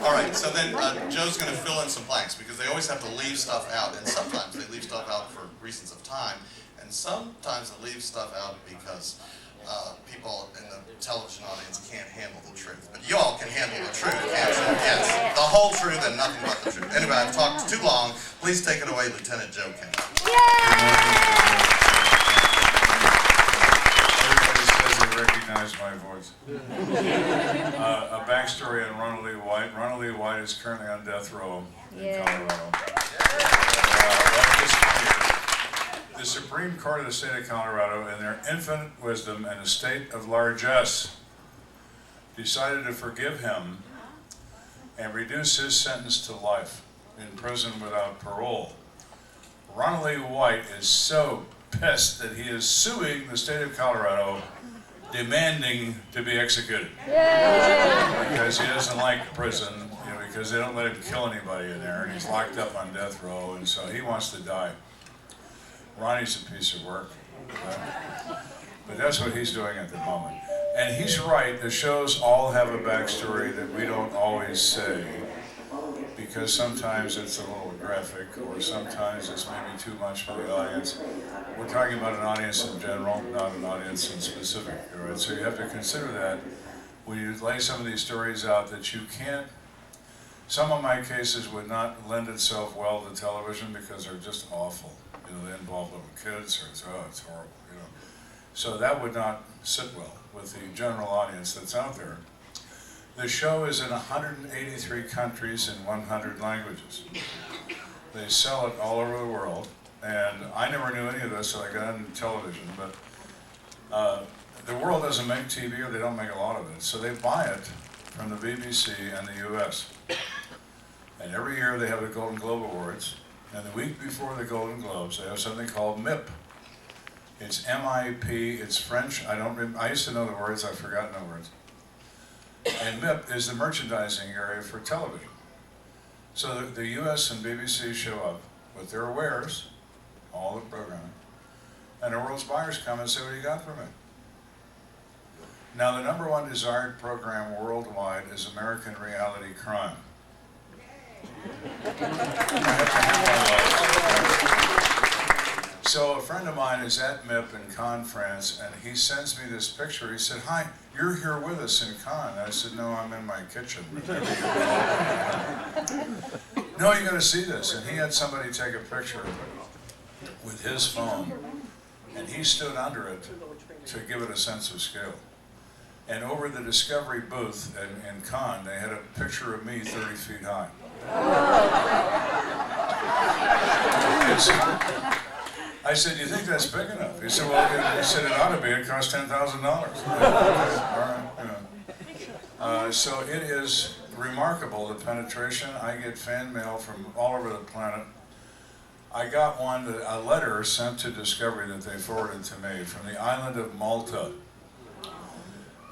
All right, so then Joe's going to fill in some blanks because they always have to leave stuff out, and sometimes they leave stuff out for reasons of time, and sometimes they leave stuff out because people in the television audience can't handle the truth. But you all can handle the truth, can't you? Yes, the whole truth and nothing but the truth. Anyway, I've talked too long. Please take it away, Lieutenant Joe Kenda. Recognize my voice. A backstory on Ronald Lee White. Ronald Lee White is currently on death row in Colorado. The Supreme Court of the state of Colorado, in their infinite wisdom and a state of largesse, decided to forgive him and reduce his sentence to life in prison without parole. Ronald Lee White is so pissed that he is suing the state of Colorado, demanding to be executed. Because he doesn't like prison, because they don't let him kill anybody in there, and he's locked up on death row, and so he wants to die. Ronnie's a piece of work, but that's what he's doing at the moment. And he's right, the shows all have a backstory that we don't always say, because sometimes it's a little graphic, or sometimes it's maybe too much for the audience. We're talking about an audience in general, not an audience in specific, right? So you have to consider that when you lay some of these stories out, that you can't, some of my cases would not lend itself well to television because they're just awful. They involve little kids, or it's horrible, So that would not sit well with the general audience that's out there. The show is in 183 countries in 100 languages. They sell it all over the world, and I never knew any of this, so I got into television, but the world doesn't make TV, or they don't make a lot of it, so they buy it from the BBC and the US. And every year they have the Golden Globe Awards, and the week before the Golden Globes, they have something called MIP. It's M-I-P, it's French, I used to know the words, I've forgotten the words. And MIP is the merchandising area for television. So the US and BBC show up with their wares, all the programming, and the world's buyers come and say, what do you got for me? Now the #1 desired program worldwide is American Reality Crime. So a friend of mine is at MIP in Cannes, France, and he sends me this picture. He said, hi, you're here with us in Cannes. I said, no, I'm in my kitchen. No, you gotta see this. And he had somebody take a picture with his phone, and he stood under it to give it a sense of scale. And over the Discovery booth in Cannes, they had a picture of me 30 feet high. I said, you think that's big enough? He said, well, he said, it ought to be. It costs $10,000. All right. So it is remarkable, the penetration. I get fan mail from all over the planet. I got a letter sent to Discovery that they forwarded to me from the island of Malta.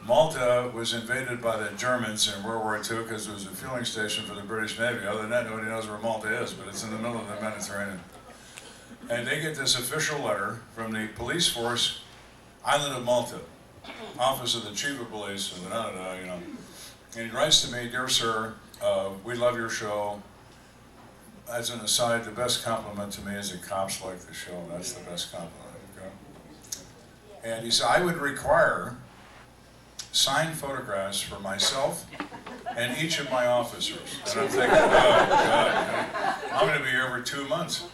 Malta was invaded by the Germans in World War II because it was a fueling station for the British Navy. Other than that, nobody knows where Malta is, but it's in the middle of the Mediterranean. And they get this official letter from the police force, Island of Malta, Office of the Chief of Police, and And he writes to me, dear sir, we love your show. As an aside, the best compliment to me is that cops like the show. That's the best compliment. Okay? And he said, I would require signed photographs for myself and each of my officers. And I'm thinking, oh God, I'm going to be here for 2 months.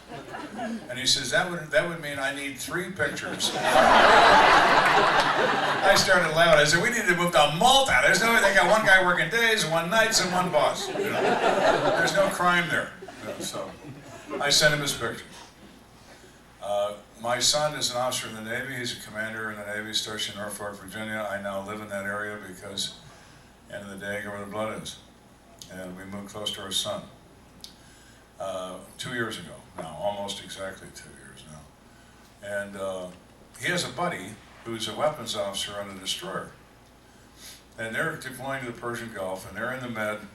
And he says, that would mean I need 3 pictures. I started laughing. I said, we need to move to Malta. There's no way they got one guy working days, one nights, and one boss. There's no crime there. So I sent him his picture. My son is an officer in the Navy. He's a commander in the Navy, stationed in Norfolk, Virginia. I now live in that area because, end of the day, I go where the blood is. And we moved close to our son 2 years ago now, almost exactly 2 years now. And he has a buddy who's a weapons officer on a destroyer. And they're deploying to the Persian Gulf, and they're in the Med,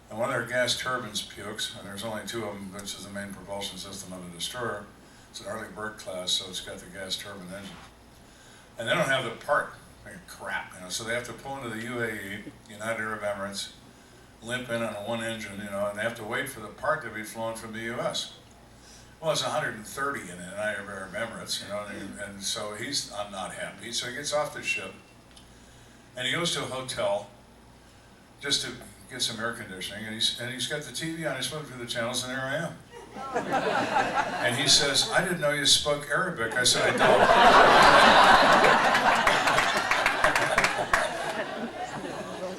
and one of their gas turbines pukes, and there's only 2 of them, which is the main propulsion system on the destroyer. It's an Arleigh Burke class, so it's got the gas turbine engine. And they don't have the part, like crap, so they have to pull into the UAE, United Arab Emirates, limp in on a one engine, you know, and they have to wait for the part to be flown from the U.S. Well, it's 130 in it, and I remember it, you know, and so I'm not happy. So he gets off the ship, and he goes to a hotel just to get some air conditioning, and he's got the TV on, he's flipping through the channels, and there I am. And he says, "I didn't know you spoke Arabic." I said, "I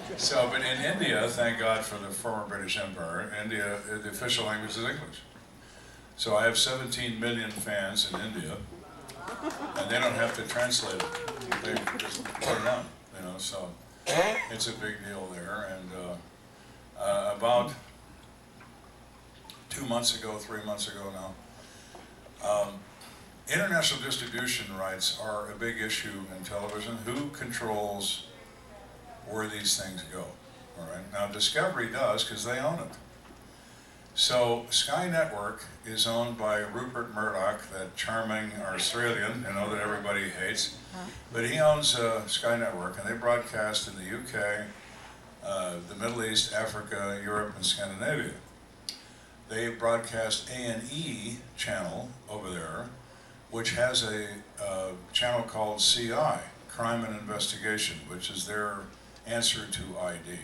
don't." So, but in India, thank God for the former British Empire, India, the official language is English. So I have 17 million fans in India, and they don't have to translate it. They just put it on, you know, so it's a big deal there. And about 2 months ago, 3 months ago now, international distribution rights are a big issue in television. Who controls where these things go? All right. Now Discovery does, because they own it. So Sky Network is owned by Rupert Murdoch, that charming Australian, you know, that everybody hates. But he owns Sky Network, and they broadcast in the UK, the Middle East, Africa, Europe, and Scandinavia. They broadcast A&E channel over there, which has a channel called CI, Crime and Investigation, which is their answer to ID.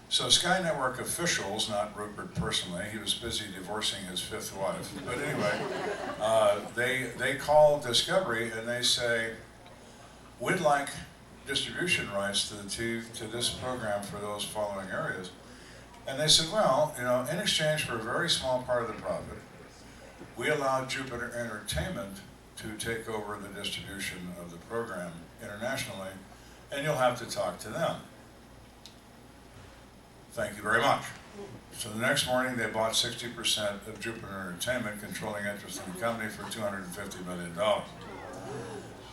So Sky Network officials, not Rupert personally, he was busy divorcing his 5th wife, but anyway, they call Discovery and they say, "We'd like distribution rights to this program for those following areas." And they said, "Well, you know, in exchange for a very small part of the profit, we allow Jupiter Entertainment to take over the distribution of the program internationally, and you'll have to talk to them." Thank you very much. So the next morning, they bought 60% of Jupiter Entertainment, controlling interest in the company, for $250 million.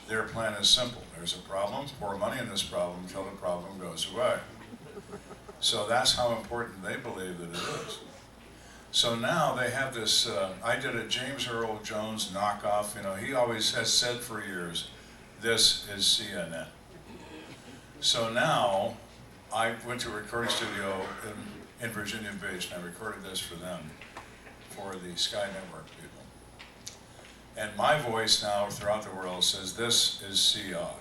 Their plan is simple. There's a problem, pour money in this problem until the problem goes away. So that's how important they believe that it is. So now they have this, I did a James Earl Jones knockoff, you know, he always has said for years, "This is CNN." So now, I went to a recording studio in Virginia Beach, and I recorded this for them, for the Sky Network people. And my voice now throughout the world says, "This is CI."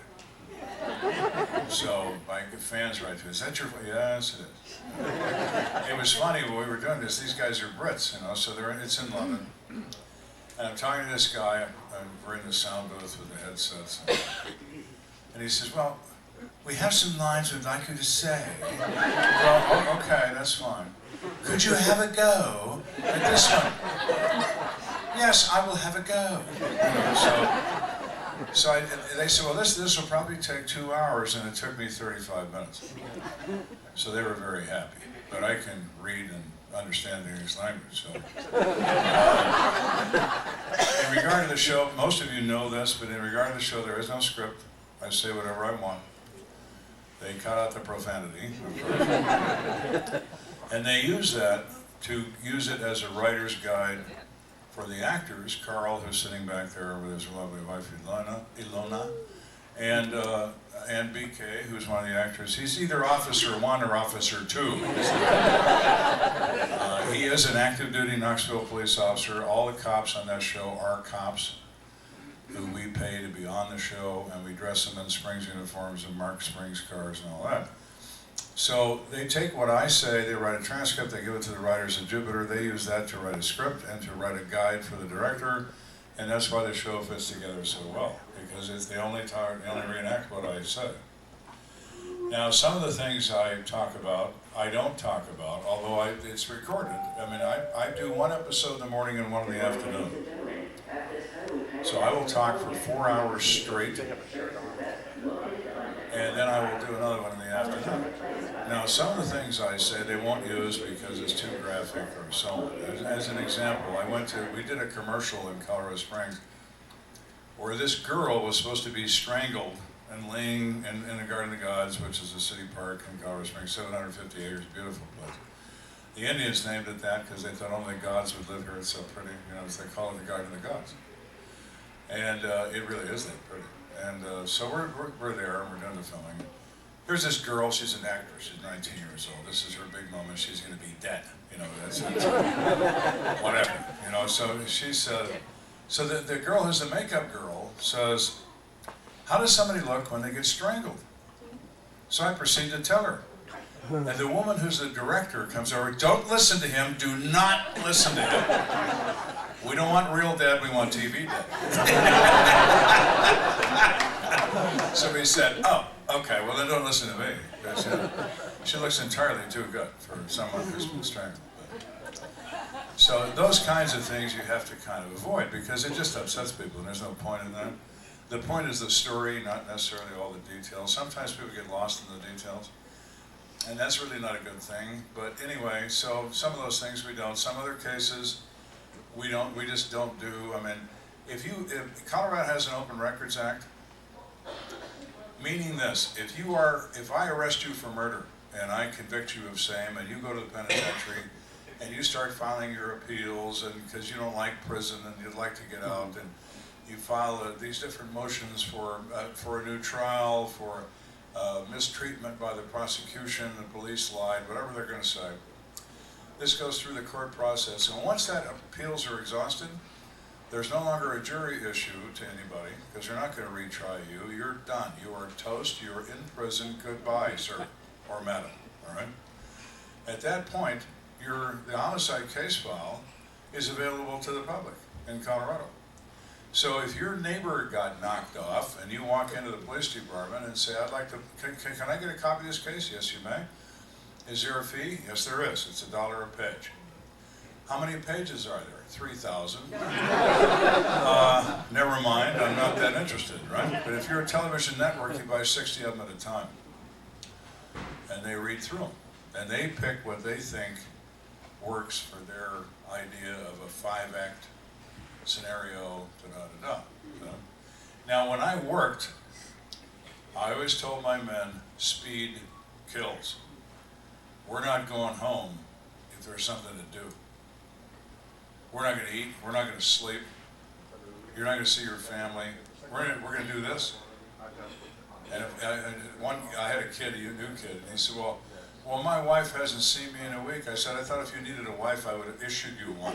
So my fans write to me, "Is that your voice?" "Yes, it is." It was funny when we were doing this, these guys are Brits, you know, so it's in London. And I'm talking to this guy, we're in the sound booth with the headsets, and he says, "Well, we have some lines we'd like you to say." "Well, okay, that's fine. Could you have a go at this one?" "Yes, I will have a go." So they said, "Well, this will probably take 2 hours," and it took me 35 minutes. So they were very happy. But I can read and understand the English language. So, in regard to the show, most of you know this, but in regard to the show, there is no script. I say whatever I want. They cut out the profanity, and they use that to use it as a writer's guide for the actors. Carl, who's sitting back there with his lovely wife Ilona, and BK, who's one of the actors. He's either Officer 1 or Officer 2. He is an active duty Knoxville police officer. All the cops on that show are cops who we pay to be on the show, and we dress them in Springs uniforms and Mark Springs cars and all that. So they take what I say, they write a transcript, they give it to the writers at Jupiter, they use that to write a script and to write a guide for the director, and that's why the show fits together so well, because they only reenact what I say. Now, some of the things I talk about, I don't talk about, although it's recorded. I mean, I do one episode in the morning and one in the afternoon. So I will talk for 4 hours straight, and then I will do another one in the afternoon. Now, some of the things I say they won't use because it's too graphic or so on. As an example, we did a commercial in Colorado Springs where this girl was supposed to be strangled and laying in the Garden of the Gods, which is a city park in Colorado Springs, 750 acres, beautiful place. The Indians named it that because they thought only gods would live here. It's so pretty, you know, so they call it the Garden of the Gods. And it really is that pretty. And so we're there, and we're doing the filming. Here's this girl, she's an actor, she's 19 years old. This is her big moment, she's gonna be dead. You know, that's whatever, you know, so she's, so the girl who's the makeup girl says, how does somebody look when they get strangled? So I proceed to tell her. And the woman who's the director comes over, don't listen to him, do not listen to him. We don't want real dead, we want TV dead. Somebody said, oh, okay, well then don't listen to me. She looks entirely too good for someone who's been strangled. So those kinds of things you have to kind of avoid because it just upsets people and there's no point in that. The point is the story, not necessarily all the details. Sometimes people get lost in the details. And that's really not a good thing. But anyway, so some of those things we don't. Some other cases we just don't do. I mean, if Colorado has an Open Records Act, meaning this, if I arrest you for murder and I convict you of same and you go to the penitentiary and you start filing your appeals and because you don't like prison and you'd like to get out and you file these different motions for a new trial, for mistreatment by the prosecution, the police lied, whatever they're going to say. This goes through the court process, and once that appeals are exhausted, there's no longer a jury issue to anybody, because they're not going to retry you. You're done. You are toast. You are in prison. Goodbye, sir or madam. All right? At that point, the homicide case file is available to the public in Colorado. So if your neighbor got knocked off and you walk into the police department and say, I'd like to, can I get a copy of this case? Yes, you may. Is there a fee? Yes, there is. It's $1 a page. How many pages are there? 3,000. Never mind, I'm not that interested, right? But if you're a television network, you buy 60 of them at a time. And they read through them. And they pick what they think works for their idea of a 5-act scenario, da-da-da-da. Now, when I worked, I always told my men, speed kills. We're not going home if there's something to do. We're not going to eat. We're not going to sleep. You're not going to see your family. We're going to do this. And I had a kid, a new kid, and he said, well, my wife hasn't seen me in a week. I said, I thought if you needed a wife, I would have issued you one.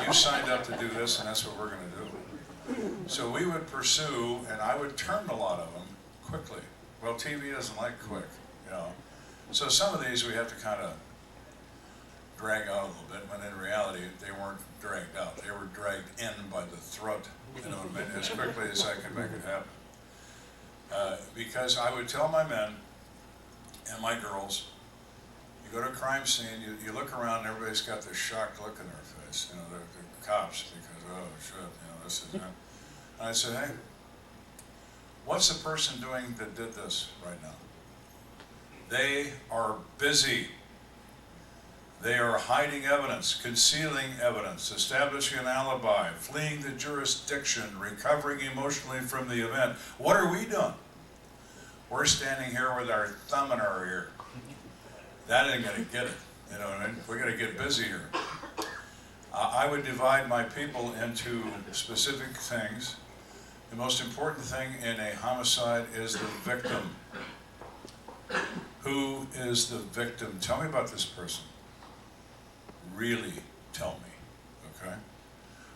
You signed up to do this, and that's what we're going to do. So we would pursue, and I would turn a lot of them quickly. Well, TV doesn't like quick, you know. So some of these we have to kind of drag out a little bit, when in reality they weren't dragged out. They were dragged in by the throat, you know, as quickly as I could make it happen. Because I would tell my men and my girls, you go to a crime scene, you look around and everybody's got this shocked look in their face, you know, the cops, because, oh shit, you know, this is that. And I said, hey, what's the person doing that did this right now? They are busy. They are hiding evidence, concealing evidence, establishing an alibi, fleeing the jurisdiction, recovering emotionally from the event. What are we doing? We're standing here with our thumb in our ear. That ain't gonna get it, you know what I mean? We're gonna get busy here. I would divide my people into specific things. The most important thing in a homicide is the victim. Who is the victim? Tell me about this person. Really tell me, okay?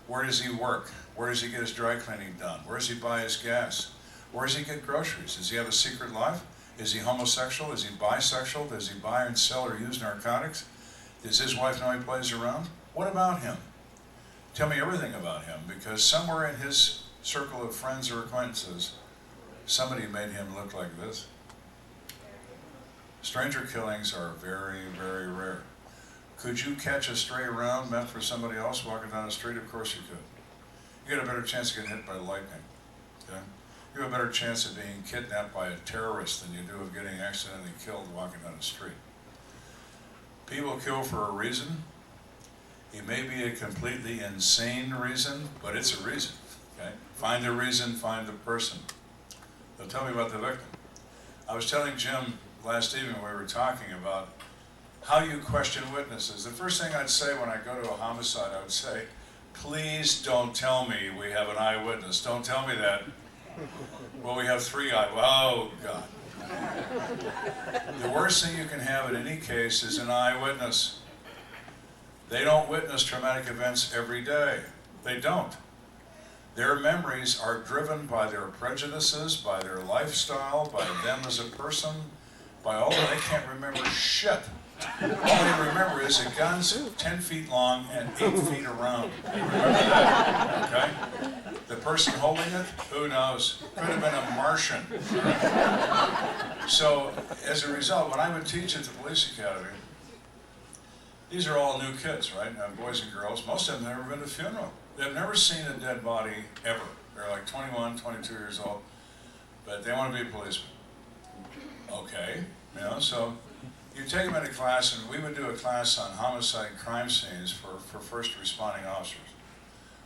Where does he work? Where does he get his dry cleaning done? Where does he buy his gas? Where does he get groceries? Does he have a secret life? Is he homosexual? Is he bisexual? Does he buy and sell or use narcotics? Does his wife know he plays around? What about him? Tell me everything about him, because somewhere in his circle of friends or acquaintances, somebody made him look like this. Stranger killings are very, very rare. Could you catch a stray round meant for somebody else walking down the street? Of course you could. You got a better chance of getting hit by lightning. Okay? You have a better chance of being kidnapped by a terrorist than you do of getting accidentally killed walking down the street. People kill for a reason. It may be a completely insane reason, but it's a reason. Okay? Find the reason, find the person. So tell me about the victim. I was telling Jim last evening when we were talking about how you question witnesses. The first thing I'd say when I go to a homicide, I would say, please don't tell me we have an eyewitness. Don't tell me that. Well, we have 3 oh God. The worst thing you can have in any case is an eyewitness. They don't witness traumatic events every day. They don't. Their memories are driven by their prejudices, by their lifestyle, by them as a person, by all that. They can't remember shit. All they remember is a gun's 10 feet long and 8 feet around. Remember that, okay? The person holding it, who knows? Could have been a Martian. So, as a result, when I would teach at the police academy, these are all new kids, right? Boys and girls. Most of them have never been to a funeral. They've never seen a dead body ever. They're like 21, 22 years old, but they want to be a policeman. Okay, you know, so you take them into class, and we would do a class on homicide crime scenes for first responding officers.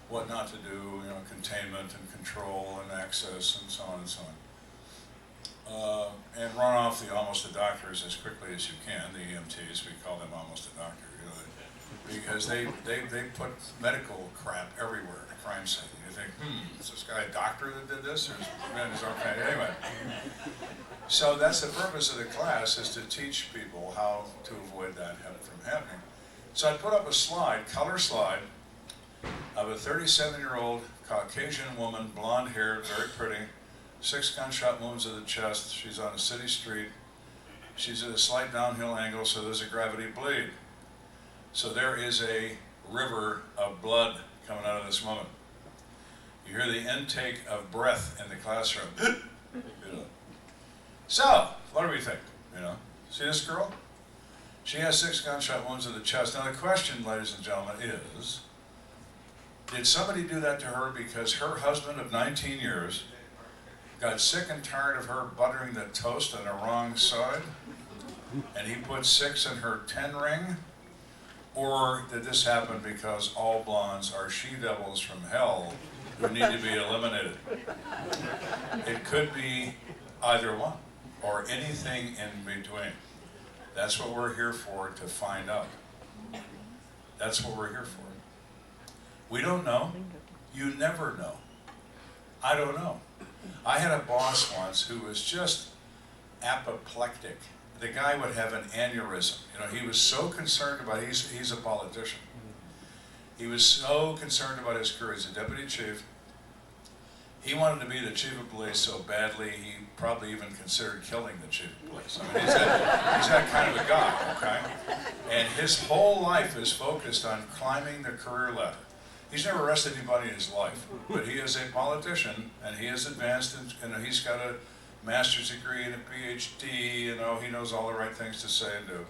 What not to do, you know, containment and control and access and so on and so on. And run off almost the doctors as quickly as you can, the EMTs, we call them almost a doctor, you know, because they put medical crap everywhere in a crime scene. You think, is this guy a doctor that did this? Or is okay, anyway. So that's the purpose of the class, is to teach people how to avoid that from happening. So I put up a slide, color slide, of a 37-year-old Caucasian woman, blonde hair, very pretty, 6 gunshot wounds to the chest. She's on a city street. She's at a slight downhill angle, so there's a gravity bleed. So there is a river of blood coming out of this woman. You hear the intake of breath in the classroom. You know. So, what do we think? You know, see this girl? She has 6 gunshot wounds to the chest. Now the question, ladies and gentlemen, is, did somebody do that to her because her husband of 19 years got sick and tired of her buttering the toast on the wrong side, and he put 6 in her 10 ring? Or did this happen because all blondes are she-devils from hell who need to be eliminated? It could be either one, or anything in between. That's what we're here for, to find out. That's what we're here for. We don't know. You never know. I don't know. I had a boss once who was just apoplectic. The guy would have an aneurysm. You know, he was so concerned about, he's a politician. He was so concerned about his career as a deputy chief. He wanted to be the chief of police so badly, he probably even considered killing the chief of police. I mean, he's that kind of a guy, okay? And his whole life is focused on climbing the career ladder. He's never arrested anybody in his life, but he is a politician, and he is advanced, and he's got a master's degree and a PhD, you know, he knows all the right things to say and do.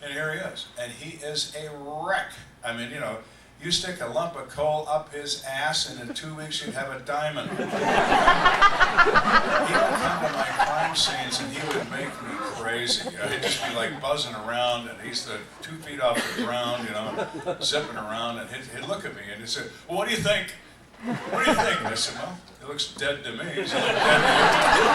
And here he is, and he is a wreck. I mean, you know, you stick a lump of coal up his ass, and in 2 weeks you'd have a diamond. He would come to my crime scenes, and he would make me crazy. You know, he'd just be like buzzing around, and he's 2 feet off the ground, you know, zipping around, and he'd look at me, and he'd say, well, what do you think? What do you think? And I said, well, it looks dead to me. He said, dead to you.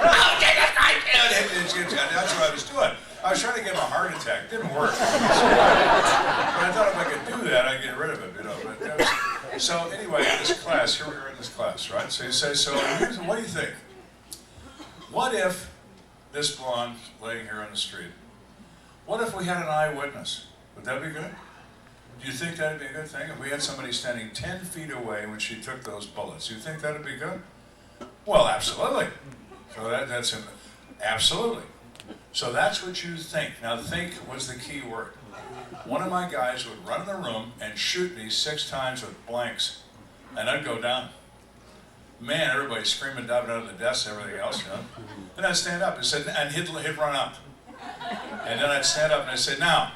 Oh, Jesus Christ! That's what I was doing. I was trying to give him a heart attack. It didn't work. But I thought if I could do that, I'd get rid of it, you know. But so anyway, in this class, here we are in this class, right? So you say, so what do you think? What if this blonde laying here on the street, what if we had an eyewitness? Would that be good? Do you think that'd be a good thing? If we had somebody standing 10 feet away when she took those bullets, do you think that'd be good? Well, absolutely. So that's him. Absolutely. So that's what you think. Now, think was the key word. One of my guys would run in the room and shoot me 6 times with blanks, and I'd go down. Man, everybody's screaming, diving out of the desks, everything else, you know. Then I'd stand up and he'd run up. And then I'd stand up and I'd say, now,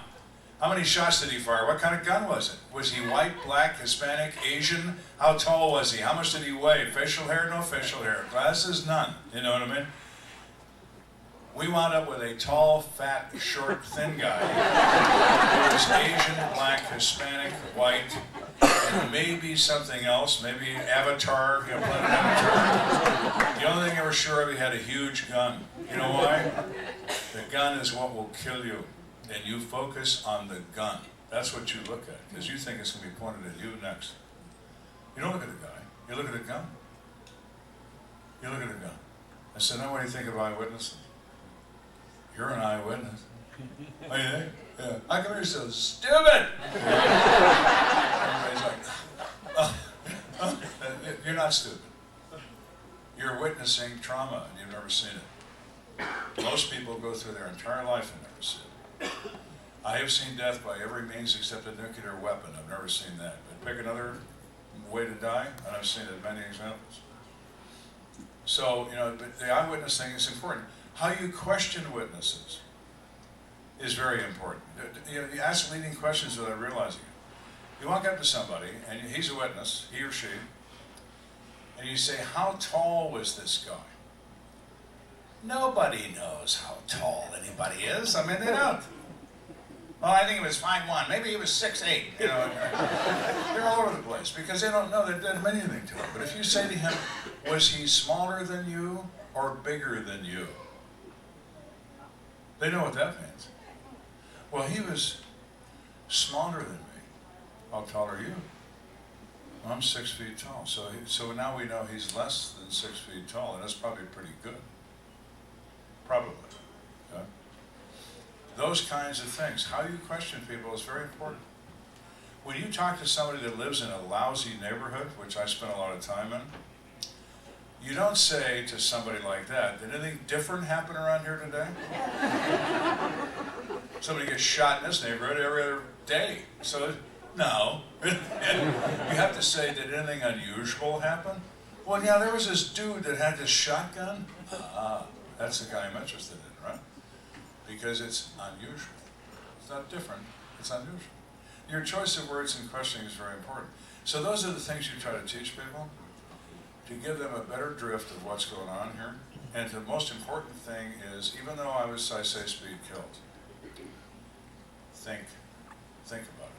how many shots did he fire? What kind of gun was it? Was he white, black, Hispanic, Asian? How tall was he? How much did he weigh? Facial hair? No facial hair. Glasses? None. You know what I mean? We wound up with a tall, fat, short, thin guy who was Asian, black, Hispanic, white, and maybe something else, maybe Avatar, you know, Planet Avatar. The only thing I was sure of, he had a huge gun. You know why? The gun is what will kill you, and you focus on the gun. That's what you look at, because you think it's going to be pointed at you next. You don't look at the guy, you look at the gun. You look at the gun. I said, now what do you think of eyewitnesses? You're an eyewitness. Oh, you think? Yeah. How come you're so stupid? Everybody's like, you're not stupid. You're witnessing trauma and you've never seen it. Most people go through their entire life and never see it. I have seen death by every means except a nuclear weapon. I've never seen that. But pick another way to die, and I've seen it many examples. So, the eyewitness thing is important. How you question witnesses is very important. You ask leading questions without realizing it. You walk up to somebody, and he's a witness, he or she, and you say, how tall was this guy? Nobody knows how tall anybody is. I mean, they don't. Well, I think he was 5'1". Maybe he was 6'8". They're all over the place because they don't know. They didn't mean anything to him. But if you say to him, was he smaller than you or bigger than you? They know what that means. Well, he was smaller than me. How tall are you? Well, I'm 6 feet tall. So now we know he's less than 6 feet tall, and that's probably pretty good. Probably. Okay? Those kinds of things. How you question people is very important. When you talk to somebody that lives in a lousy neighborhood, which I spend a lot of time in, you don't say to somebody like that, did anything different happen around here today? Somebody gets shot in this neighborhood every other day. So, no. You have to say, did anything unusual happen? Well, yeah, there was this dude that had this shotgun. That's the guy I'm interested in, right? Because it's unusual. It's not different, it's unusual. Your choice of words and questioning is very important. So those are the things you try to teach people, to give them a better drift of what's going on here. And the most important thing is, even though I say speed kills, think about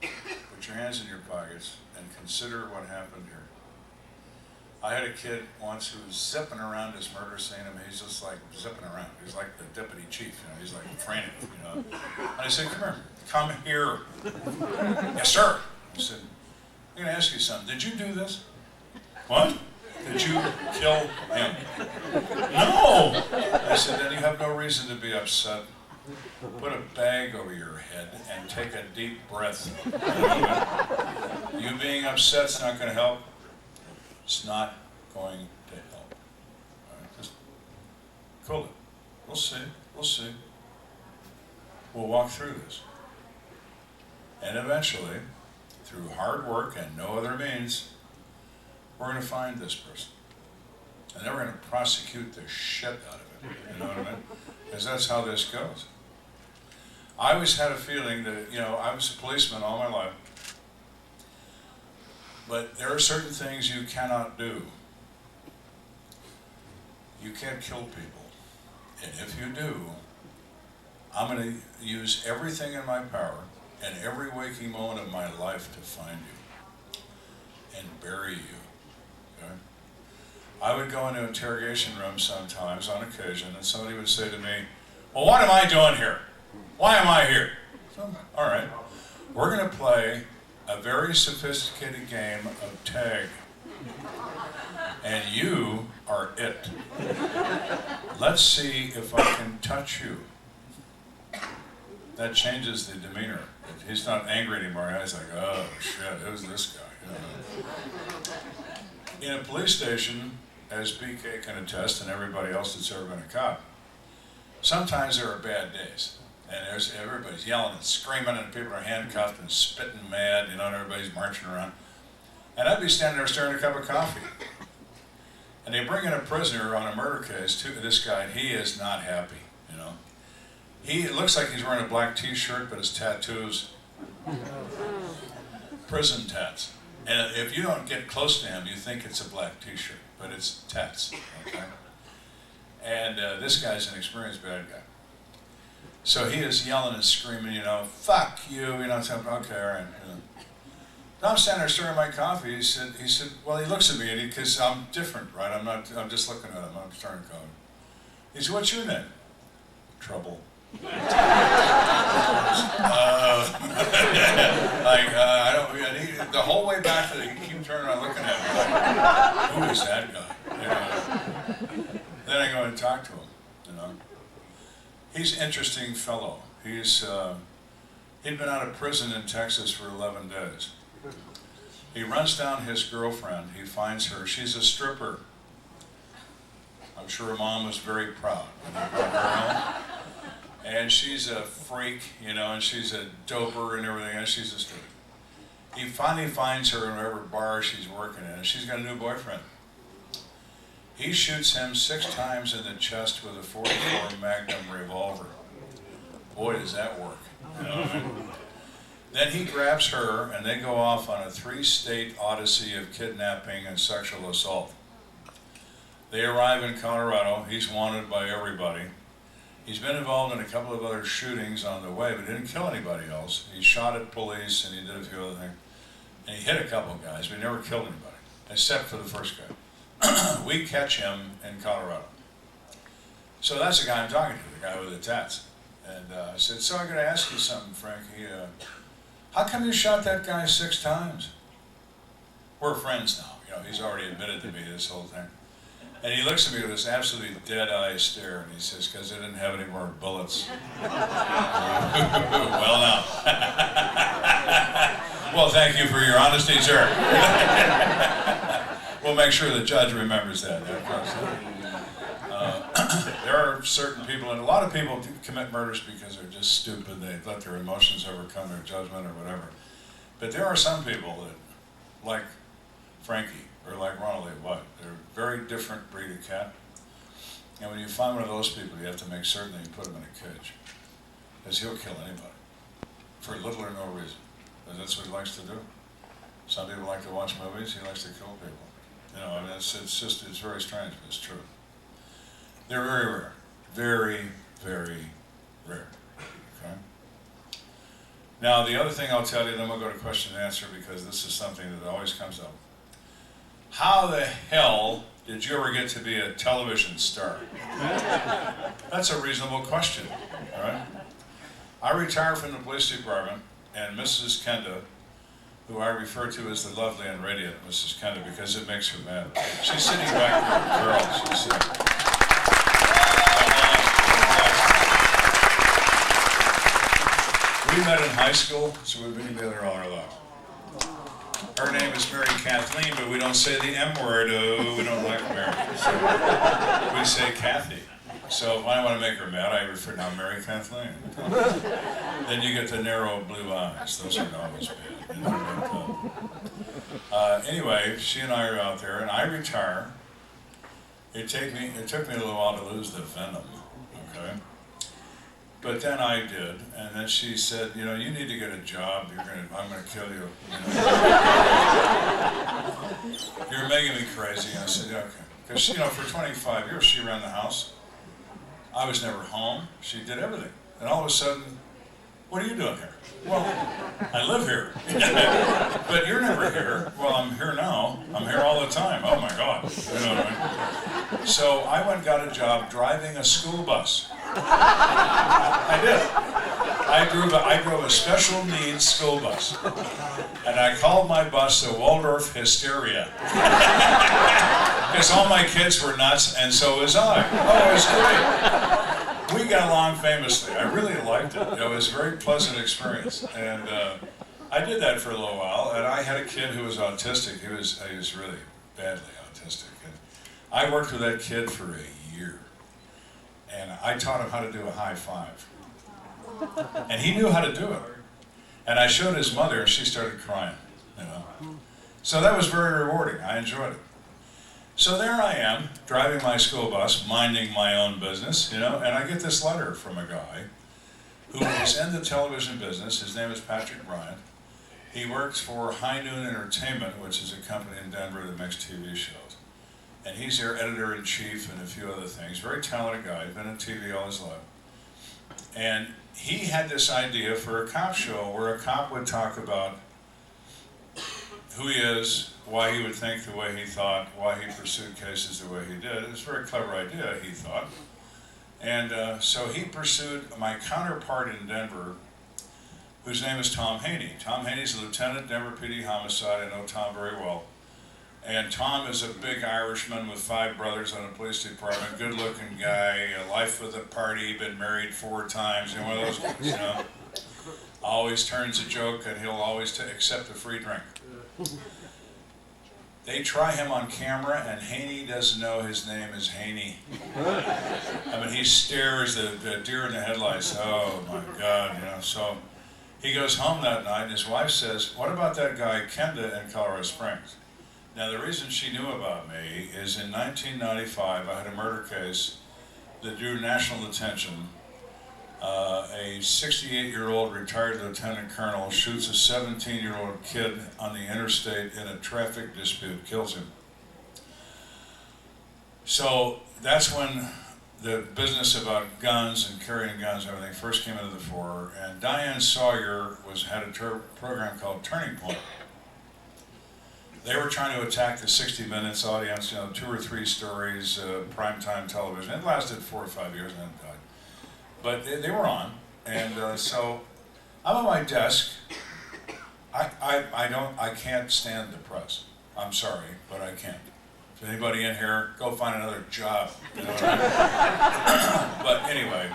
it. Put your hands in your pockets and consider what happened here. I had a kid once who was zipping around this murder scene. I mean, he's just like zipping around. He's like the deputy chief, he's like frantic, And I said, come here. Yes, sir. I said, I'm gonna ask you something. Did you do this? What? Did you kill him? No! I said, then you have no reason to be upset. Put a bag over your head and take a deep breath. You being upset's not gonna help. It's not going to help. All right, just cool it. We'll see. We'll walk through this. And eventually, through hard work and no other means, we're going to find this person. And then we're going to prosecute the shit out of it. You know what I mean? Because that's how this goes. I always had a feeling that, I was a policeman all my life. But there are certain things you cannot do. You can't kill people. And if you do, I'm going to use everything in my power and every waking moment of my life to find you and bury you. Okay? I would go into interrogation rooms sometimes, on occasion, and somebody would say to me, well, what am I doing here? Why am I here? So, all right, we're going to play a very sophisticated game of tag. And you are it. Let's see if I can touch you. That changes the demeanor. He's not angry anymore. He's like, oh shit, who's this guy? In a police station, as BK can attest, and everybody else that's ever been a cop, sometimes there are bad days. And everybody's yelling and screaming, and people are handcuffed and spitting mad, and everybody's marching around. And I'd be standing there stirring a cup of coffee. And they bring in a prisoner on a murder case to this guy, and he is not happy, It looks like he's wearing a black t-shirt, but his tattoos, prison tats. And if you don't get close to him, you think it's a black t-shirt, but it's tats, okay? And this guy's an experienced bad guy. So he is yelling and screaming, fuck you, so I'm, okay, all right. Now I'm standing there stirring my coffee. He said, well, he looks at me, because I'm different, right? I'm just looking at him, I'm stirring coffee. He said, what's your name? Trouble. I don't, the whole way back to the, he keep turning around looking at me, like, who is that guy? then I go and talk to him, He's an interesting fellow. He'd been out of prison in Texas for 11 days. He runs down his girlfriend. He finds her. She's a stripper. I'm sure her mom was very proud. And she's a freak, and she's a doper and everything, and she's a stripper. He finally finds her in whatever bar she's working in, and she's got a new boyfriend. He shoots him 6 times in the chest with a 44 Magnum revolver. Boy, does that work. Then he grabs her, and they go off on a 3-state odyssey of kidnapping and sexual assault. They arrive in Colorado. He's wanted by everybody. He's been involved in a couple of other shootings on the way, but didn't kill anybody else. He shot at police, and he did a few other things. And he hit a couple of guys, but he never killed anybody, except for the first guy. We catch him in Colorado. So that's the guy I'm talking to, the guy with the tats. And I said, so I got to ask you something, Frankie. How come you shot that guy 6 times? We're friends now. He's already admitted to me this whole thing. And he looks at me with this absolutely dead-eye stare, and he says, because they didn't have any more bullets. Well, now. Well, thank you for your honesty, sir. We'll make sure the judge remembers that. There are certain people, and a lot of people commit murders because they're just stupid. They let their emotions overcome their judgment or whatever. But there are some people that, like Frankie, or like Ronald A. White, they're a very different breed of cat. And when you find one of those people, you have to make certain that you put him in a cage. Because he'll kill anybody, for little or no reason. Because that's what he likes to do. Some people like to watch movies, he likes to kill people. It's very strange, but it's true. They're very rare. Very, very rare. Okay? Now, the other thing I'll tell you, then we'll go to question and answer, because this is something that always comes up. How the hell did you ever get to be a television star? That's a reasonable question, all right? I retired from the police department, and Mrs. Kenda, who I refer to as the lovely and radiant Mrs. Kenda because it makes her mad. She's sitting back there, girl, she's sitting. We met in high school, so we've been together all our lives. Her name is Mary Kathleen, but we don't say the M word. Oh, we don't like Mary. So we say Kathy. So if I want to make her mad, I refer now Mary Kathleen. Then you get the narrow blue eyes. Those are always bad. Anyway, she and I are out there, and I retire. It took me a little while to lose the venom. Okay. But then I did, and then she said, you need to get a job. I'm gonna kill you. You're making me crazy. And I said, okay. Because for 25 years she ran the house. I was never home. She did everything. And all of a sudden, what are you doing here? Well, I live here. But you're never here. Well, I'm here now. I'm here all the time. Oh my God. You know what I mean? So I went and got a job driving a school bus. I did. I drove a special needs school bus. And I called my bus the Waldorf Hysteria. Because all my kids were nuts, and so was I. Oh, it was great. We got along famously. I really liked it. It was a very pleasant experience. And I did that for a little while, and I had a kid who was autistic. He was really badly autistic. And I worked with that kid for a year. And I taught him how to do a high five. And he knew how to do it. And I showed his mother, and she started crying, So that was very rewarding. I enjoyed it. So there I am, driving my school bus, minding my own business, and I get this letter from a guy who is in the television business. His name is Patrick Bryant. He works for High Noon Entertainment, which is a company in Denver that makes TV shows. And he's their editor-in-chief and a few other things. Very talented guy, been in TV all his life. And he had this idea for a cop show where a cop would talk about who he is, why he would think the way he thought, why he pursued cases the way he did. It was a very clever idea, he thought. And so he pursued my counterpart in Denver, whose name is Tom Haney. Tom Haney's a lieutenant, Denver PD homicide. I know Tom very well. And Tom is a big Irishman with 5 brothers on a police department, good-looking guy, a life with a party, been married 4 times, one of those guys, Always turns a joke, and he'll always accept a free drink. They try him on camera, and Haney doesn't know his name is Haney. I mean, he stares at the deer in the headlights. Oh my God, So he goes home that night, and his wife says, "What about that guy Kenda in Colorado Springs?" Now, the reason she knew about me is in 1995, I had a murder case that drew national attention. A 68-year-old retired lieutenant colonel shoots a 17-year-old kid on the interstate in a traffic dispute, kills him. So that's when the business about guns and carrying guns and everything first came into the fore, and Diane Sawyer had a program called Turning Point. They were trying to attack the 60 Minutes audience, 2 or 3 stories, primetime television. It lasted 4 or 5 years and then died. But they were on, and so I'm at my desk. I can't stand the press. I'm sorry, but I can't. If anybody in here, go find another job. You know what I mean? But anyway,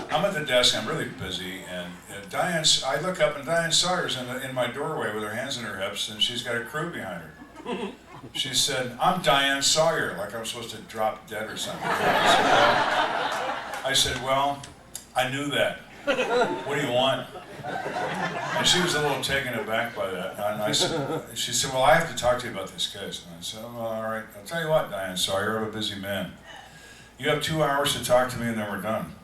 I'm at the desk. I'm really busy, and I look up, and Diane Sawyer's in my doorway with her hands in her hips, and she's got a crew behind her. She said, "I'm Diane Sawyer," like I'm supposed to drop dead or something. I said, "Well, I knew that. What do you want?" And she was a little taken aback by that. And she said, "Well, I have to talk to you about this case." And I said, "Well, all right. I'll tell you what, Diane Sawyer, I'm a busy man. You have 2 hours to talk to me and then we're done."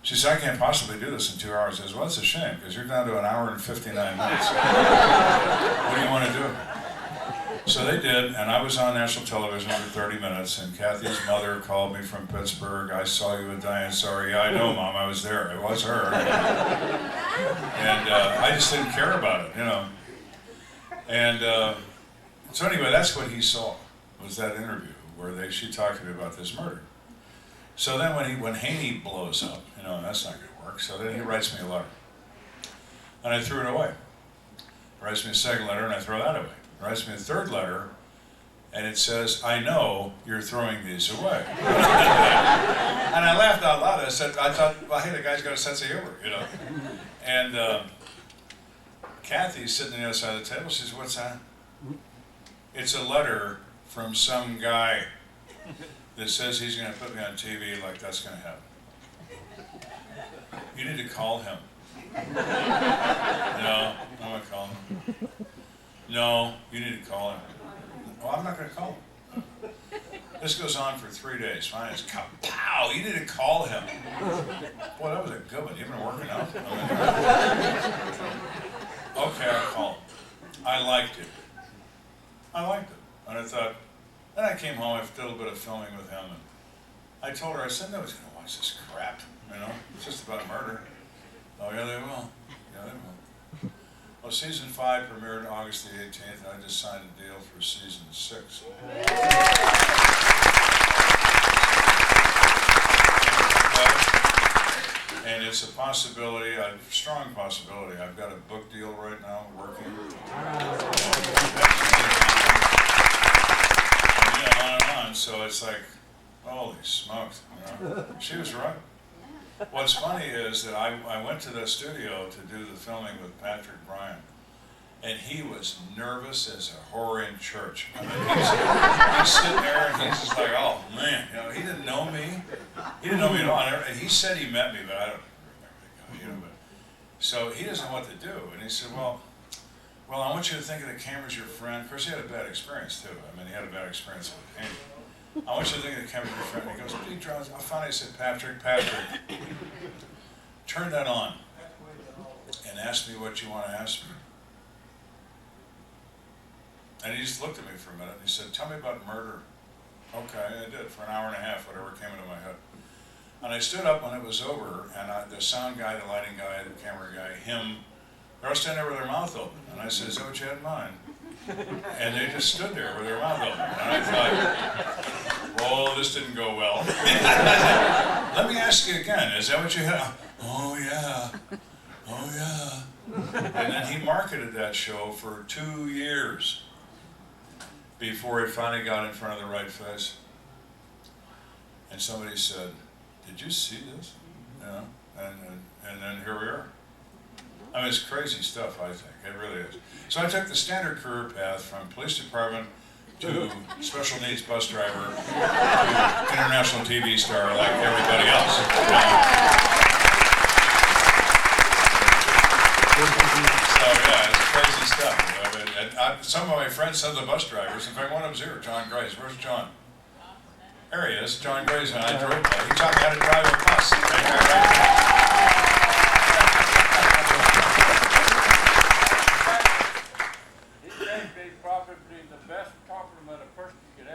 She said, "I can't possibly do this in 2 hours." I said, "Well, it's a shame, because you're down to 1 hour and 59 minutes. What do you want to do?" So they did, and I was on national television for 30 minutes, and Kathy's mother called me from Pittsburgh. "I saw you with Diane Sawyer." "Yeah, I know, Mom, I was there. It was her." And I just didn't care about it, And so anyway, that's what he saw, was that interview where she talked to me about this murder. So then when Haney blows up, that's not going to work, so then he writes me a letter. And I threw it away. He writes me a second letter, and I throw that away. Writes me a third letter, and it says, "I know you're throwing these away." And I laughed out loud. I thought, well, hey, the guy's got a sense of humor, And Kathy's sitting on the other side of the table. She says, "What's that?" "It's a letter from some guy that says he's going to put me on TV, like that's going to happen. You need to call him." "No, I'm going to call him." "No, you need to call him." "Well, I'm not going to call him." This goes on for 3 days. Finally, it's pow! "You need to call him." Boy, that was a good one. You've been working out. Okay, I'll call him. I liked it. And I thought, then I came home, I did a little bit of filming with him, and I told her, I said, "Nobody's going to watch this crap, It's just about murder." "Oh, yeah, they will. Yeah, they will." Well, season 5 premiered August the 18th, and I just signed a deal for season 6. And it's a possibility, a strong possibility. I've got a book deal right now, working. On and on. So it's like, holy smokes, She was right. What's funny is that I went to the studio to do the filming with Patrick Bryan, and he was nervous as a whore in church. I mean, he's sitting there, and he's just like, "Oh man," he didn't know me. He didn't know me at all. And he said he met me, but I don't remember. So he doesn't know what to do, and he said, "Well, I want you to think of the camera's your friend." Of course, he had a bad experience too. I mean, he had a bad experience with Haney. "I want you to think of the camera's your friend." He goes, "Big drums." I finally said, Patrick, turn that on and ask me what you want to ask me." And he just looked at me for a minute, and he said, "Tell me about murder." Okay, I did, for an hour and a half, whatever came into my head. And I stood up when it was over, and the sound guy, the lighting guy, the camera guy, him, they're all standing there with their mouth open. And I said, "Is that what you had in mind?" And they just stood there with their mouth open. And I thought, "Whoa, this didn't go well." "Let me ask you again, is that what you had?" "Oh, yeah. Oh, yeah." And then he marketed that show for 2 years. before it finally got in front of the right face. And somebody said, "Did you see this?" You know, and then here we are. I mean, it's crazy stuff, I think. It really is. So I took the standard career path from police department to special needs bus driver to international TV star like everybody else. So yeah, it's crazy stuff. You know? And some of my friends, some of the bus drivers, in fact, one of them's here, John Grace. Where's John? There he is, John Grace, and I drove. He taught me how to drive a bus. He gave me probably the best compliment a person could.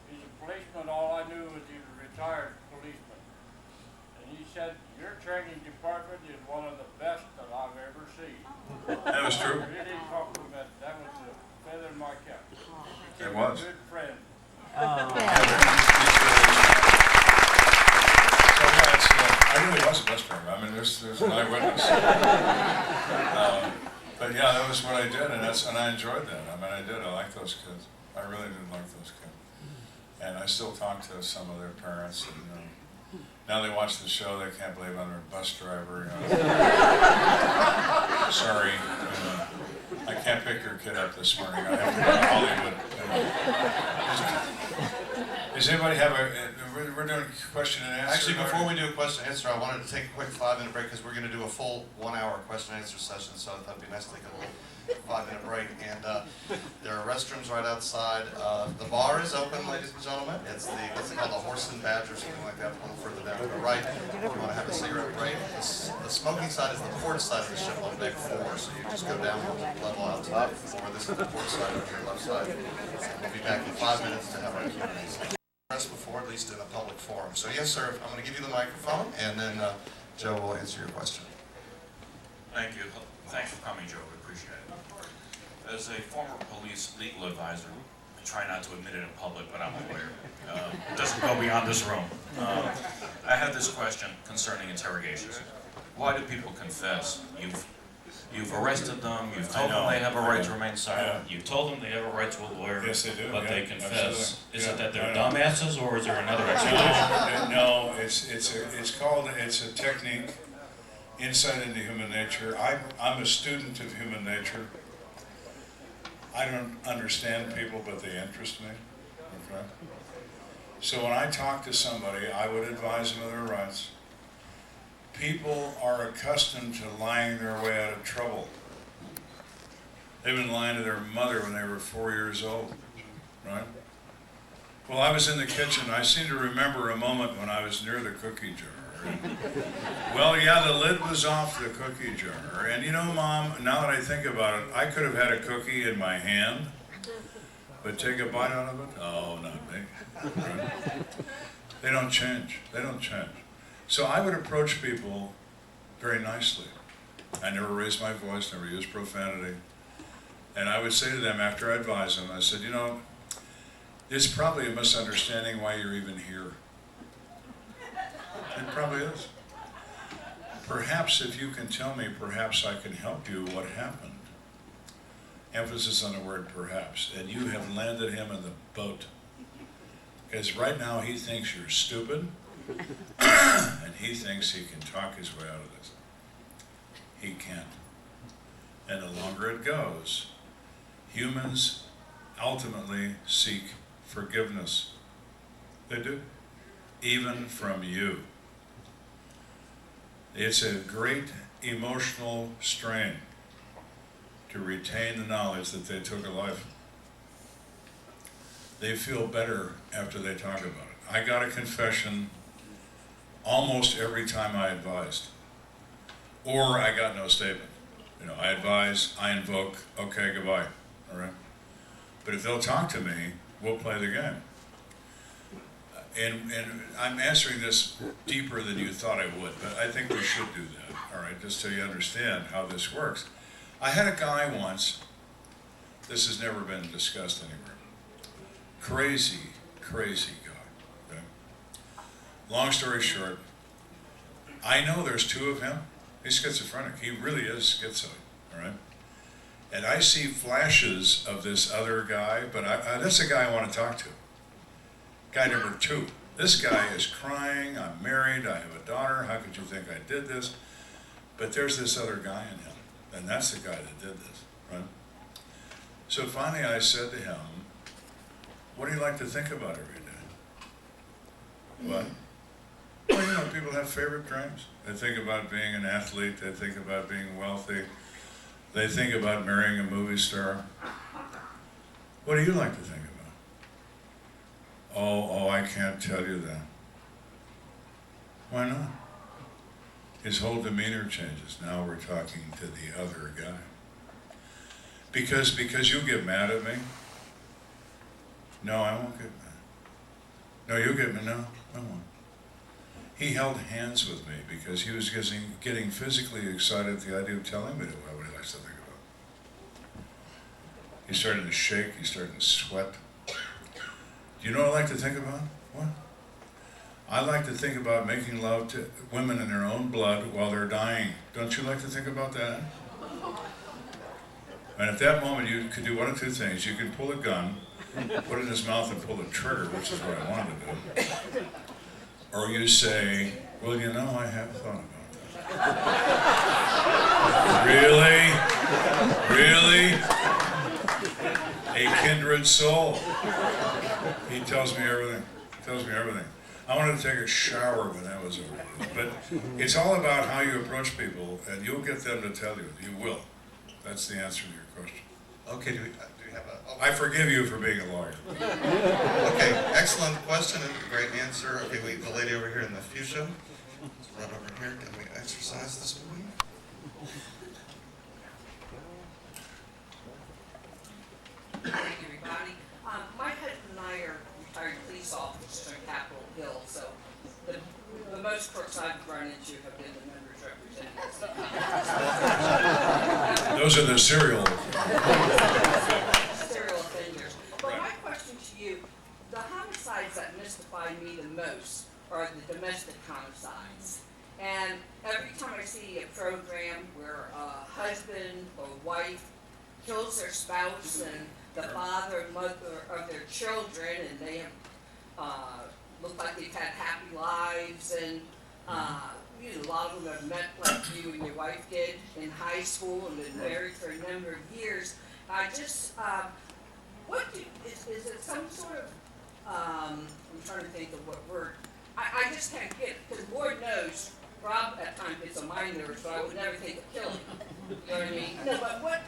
He's a policeman. All I knew was he was a retired policeman. And he said, "Your training department is one of the best that I've ever seen." That was true. Really compliment. That was a feather in my cap. It was. A good friend. So yeah, I really was a bus driver. I mean, there's an eyewitness. But yeah, that was what I did, and I enjoyed that. I mean, I did. I like those kids. I really did like those kids. And I still talk to some of their parents, and now they watch the show. They can't believe I'm a bus driver. You know. Sorry, I can't pick your kid up this morning. I have to go to Hollywood. Does anybody have we're doing question and answer? Actually, before we do a question and answer, I wanted to take a quick 5-minute break because we're going to do a full 1-hour question and answer session, so I thought it'd be nice to take a little 5-minute break. And there are restrooms right outside. The bar is open, ladies and gentlemen. It's what's it called, the Horse and Badger, something like that, a little further down to the right. If you want to have a cigarette break. The smoking side is the port side of the ship on deck 4, so you just go down one level out to deck 4. This is the port side of your left side. So we'll be back in 5 minutes to have our Q&A. Before, at least in a public forum. So yes, sir, I'm going to give you the microphone, and then Joe will answer your question. Thank you. Thanks for coming, Joe. We appreciate it. As a former police legal advisor, I try not to admit it in public, but I'm a lawyer. It doesn't go beyond this room. I had this question concerning interrogations. Why do people confess? You've arrested them, you've told them they have a right to remain silent, you've told them they have a right to a lawyer, Yes, they do, but yeah, they confess. absolutely. Is Yeah, it that they're I know. dumbasses, or is there another explanation? No, it's a technique, insight into human nature. I'm a student of human nature. I don't understand people, but they interest me. Okay? So when I talk to somebody, I would advise them of their rights. People are accustomed to lying their way out of trouble. They've been lying to their mother when they were 4 years old, right? Well, I was in the kitchen. I seem to remember a moment when I was near the cookie jar. Well, yeah, the lid was off the cookie jar. And you know, Mom, now that I think about it, I could have had a cookie in my hand, but take a bite out of it? Oh, not me. Right? They don't change. They don't change. So I would approach people very nicely. I never raised my voice, never used profanity. And I would say to them after I advise them, I said, you know, it's probably a misunderstanding why you're even here. It probably is. Perhaps if you can tell me, perhaps I can help you, what happened. Emphasis on the word perhaps. And you have landed him in the boat. Because right now he thinks you're stupid. And he thinks he can talk his way out of this. He can't. And the longer it goes, humans ultimately seek forgiveness. They do. Even from you. It's a great emotional strain to retain the knowledge that they took a life. They feel better after they talk about it. I got a confession almost every time I advised. Or I got no statement. You know, I advise, I invoke, okay, goodbye, all right? But if they'll talk to me, we'll play the game. And I'm answering this deeper than you thought I would, but I think we should do that, all right, just so you understand how this works. I had a guy once, this has never been discussed anywhere, crazy guy, okay? Long story short, I know there's two of him. He's schizophrenic. He really is schizoid, all right? And I see flashes of this other guy, but that's the guy I want to talk to. Guy number 2. This guy is crying, I'm married, I have a daughter, how could you think I did this? But there's this other guy in him, and that's the guy that did this, right? So finally I said to him, what do you like to think about every day? What? Well, you know, people have favorite dreams. They think about being an athlete, they think about being wealthy, they think about marrying a movie star. What do you like to think about? Oh, I can't tell you that. Why not? His whole demeanor changes. Now we're talking to the other guy. Because you'll get mad at me? No, I won't get mad. No, you'll get me? No, I won't. He held hands with me because he was getting physically excited at the idea of telling me what he likes to think about. He's starting to shake, he's starting to sweat. Do you know what I like to think about? What? I like to think about making love to women in their own blood while they're dying. Don't you like to think about that? And at that moment you could do one of two things. You can pull a gun, put it in his mouth and pull the trigger, which is what I wanted to do. Or you say, well, you know, I have thought about that. Really? A kindred soul. He tells me everything. I wanted to take a shower when that was over. But it's all about how you approach people, and you'll get them to tell you. You will. That's the answer to your question. Okay, do we have a... Oh. I forgive you for being a lawyer. Okay, excellent question and great answer. Okay, wait, the lady over here in the fuchsia. Right over here, can we exercise this morning? Morning, everybody. My husband and I are retired police officers on Capitol Hill, so the most crooks I've run into have been the members representatives. Those are the serial offenders. But my question to you, the homicides that mystify me the most are the domestic homicides. And every time I see a program where a husband or wife kills their spouse and the father and mother of their children, and they have look like they've had happy lives, and a lot of them have met like you and your wife did in high school and been married for a number of years. I just, is it some sort of, I'm trying to think of what word, I just can't get it, because Lord knows, Rob at times gets on my nerves, but I would never think of killing him. You know what I mean? No, but what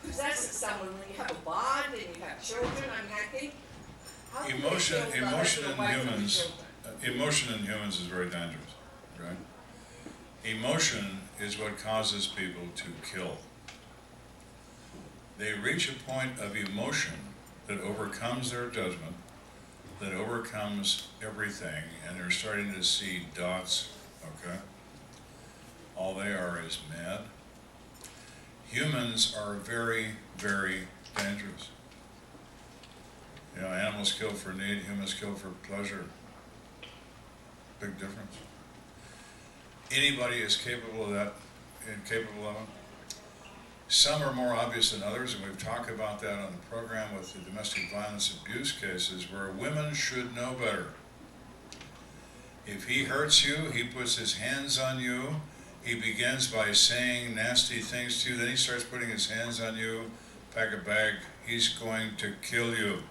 possesses someone when you have a bond and you have children? I mean, I think, how do emotion you feel about the wife and the humans. children? Emotion in humans is very dangerous, right? Emotion is what causes people to kill. They reach a point of emotion that overcomes their judgment, that overcomes everything, and they're starting to see dots, okay? All they are is mad. Humans are very, very dangerous. You know, animals kill for need, humans kill for pleasure. Big difference. Anybody is capable of that, incapable of it. Some are more obvious than others, and we've talked about that on the program with the domestic violence abuse cases, where women should know better. If he hurts you, he puts his hands on you, he begins by saying nasty things to you, then he starts putting his hands on you, pack a bag, he's going to kill you.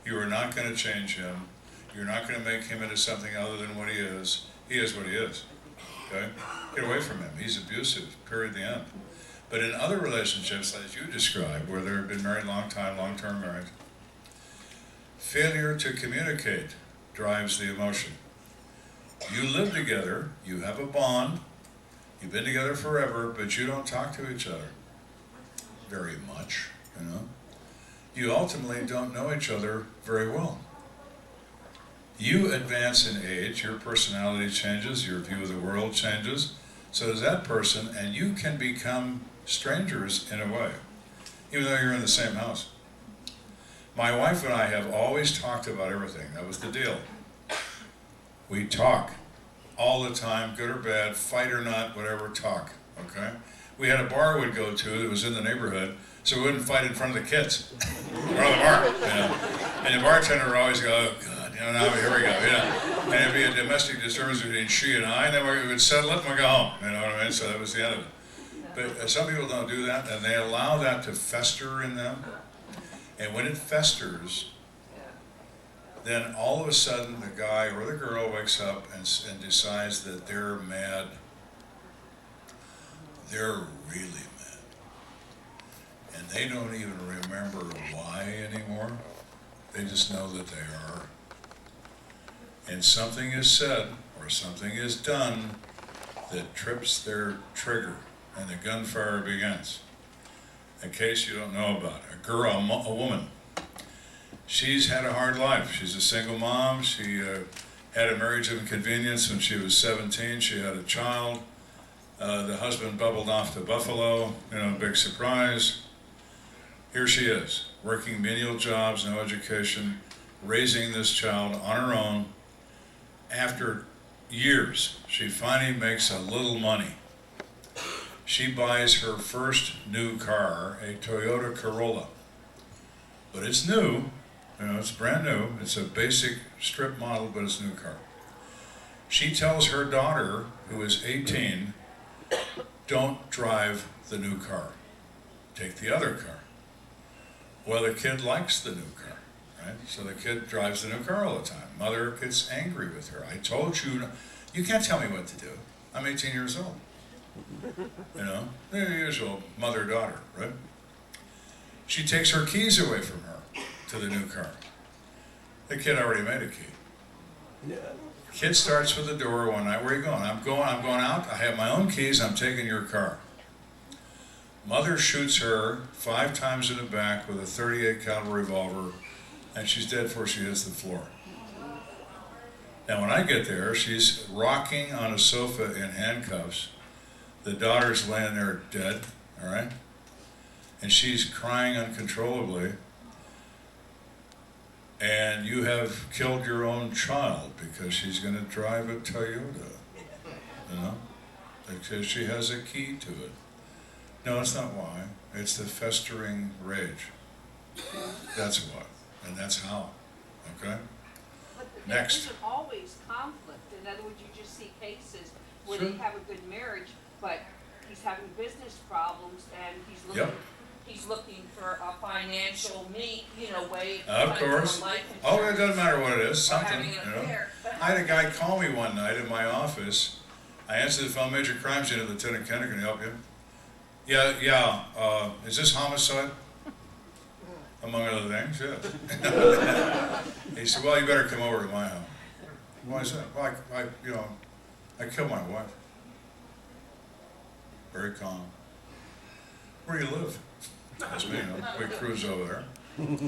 You are not going to change him. You're not going to make him into something other than what he is. He is what he is. Okay? Get away from him. He's abusive, period, the end. But in other relationships, as you described, where they've been married a long time, long-term married, failure to communicate drives the emotion. You live together, you have a bond, you've been together forever, but you don't talk to each other very much, you know? You ultimately don't know each other very well. You advance in age, your personality changes, your view of the world changes, so does that person, and you can become strangers in a way, even though you're in the same house. My wife and I have always talked about everything. That was the deal. We talk all the time, good or bad, fight or not, whatever, talk, okay? we had a bar we'd go to that was in the neighborhood, so we wouldn't fight in front of the kids. We're on the bar, you know. And the bartender would always go, oh God, you know, now here we go, you know. And it'd be a domestic disturbance between she and I, and then we would settle it and we'd go home, you know what I mean? So that was the end of it. But some people don't do that, and they allow that to fester in them. And when it festers, then all of a sudden the guy or the girl wakes up and decides that they're mad. They're really mad. And they don't even remember why anymore. They just know that they are. And something is said or something is done that trips their trigger and the gunfire begins. In case you don't know about it, a girl, a woman, she's had a hard life. She's a single mom. She had a marriage of inconvenience when she was 17. She had a child. The husband bubbled off to Buffalo, you know, big surprise. Here she is, working menial jobs, no education, raising this child on her own. After years, she finally makes a little money. She buys her first new car, a Toyota Corolla. But it's new, you know, it's brand new. It's a basic strip model, but it's a new car. She tells her daughter, who is 18, don't drive the new car. Take the other car. Well, the kid likes the new car, right? So the kid drives the new car all the time. Mother gets angry with her. I told you, you can't tell me what to do. I'm 18 years old. You know, the usual mother-daughter, right? She takes her keys away from her to the new car. The kid already made a key. Kid starts with the door one night. Where are you going? I'm going out. I have my own keys. I'm taking your car. Mother shoots her 5 times in the back with a .38 caliber revolver, and she's dead before she hits the floor. Now, when I get there, she's rocking on a sofa in handcuffs. The daughter's laying there dead, all right? And she's crying uncontrollably. And you have killed your own child because she's going to drive a Toyota, you know? Because she has a key to it. No, that's not why. It's the festering rage. That's why, and that's how, okay? But Next. there isn't always conflict. In other words, you just see cases where Sure. they have a good marriage, but he's having business problems and he's looking for a financial way Of trying to course. life Oh, it insurance doesn't matter what it is, or something, having you an know? affair. But I had a guy call me one night in my office. I answered the phone, Major Crimes Unit, Lieutenant Kenda, can I help you? Yeah, is this homicide? Among other things, yes. He said, well, you better come over to my home. Why is that? Well, I killed my wife. Very calm. Where do you live? That's me, we cruise over there.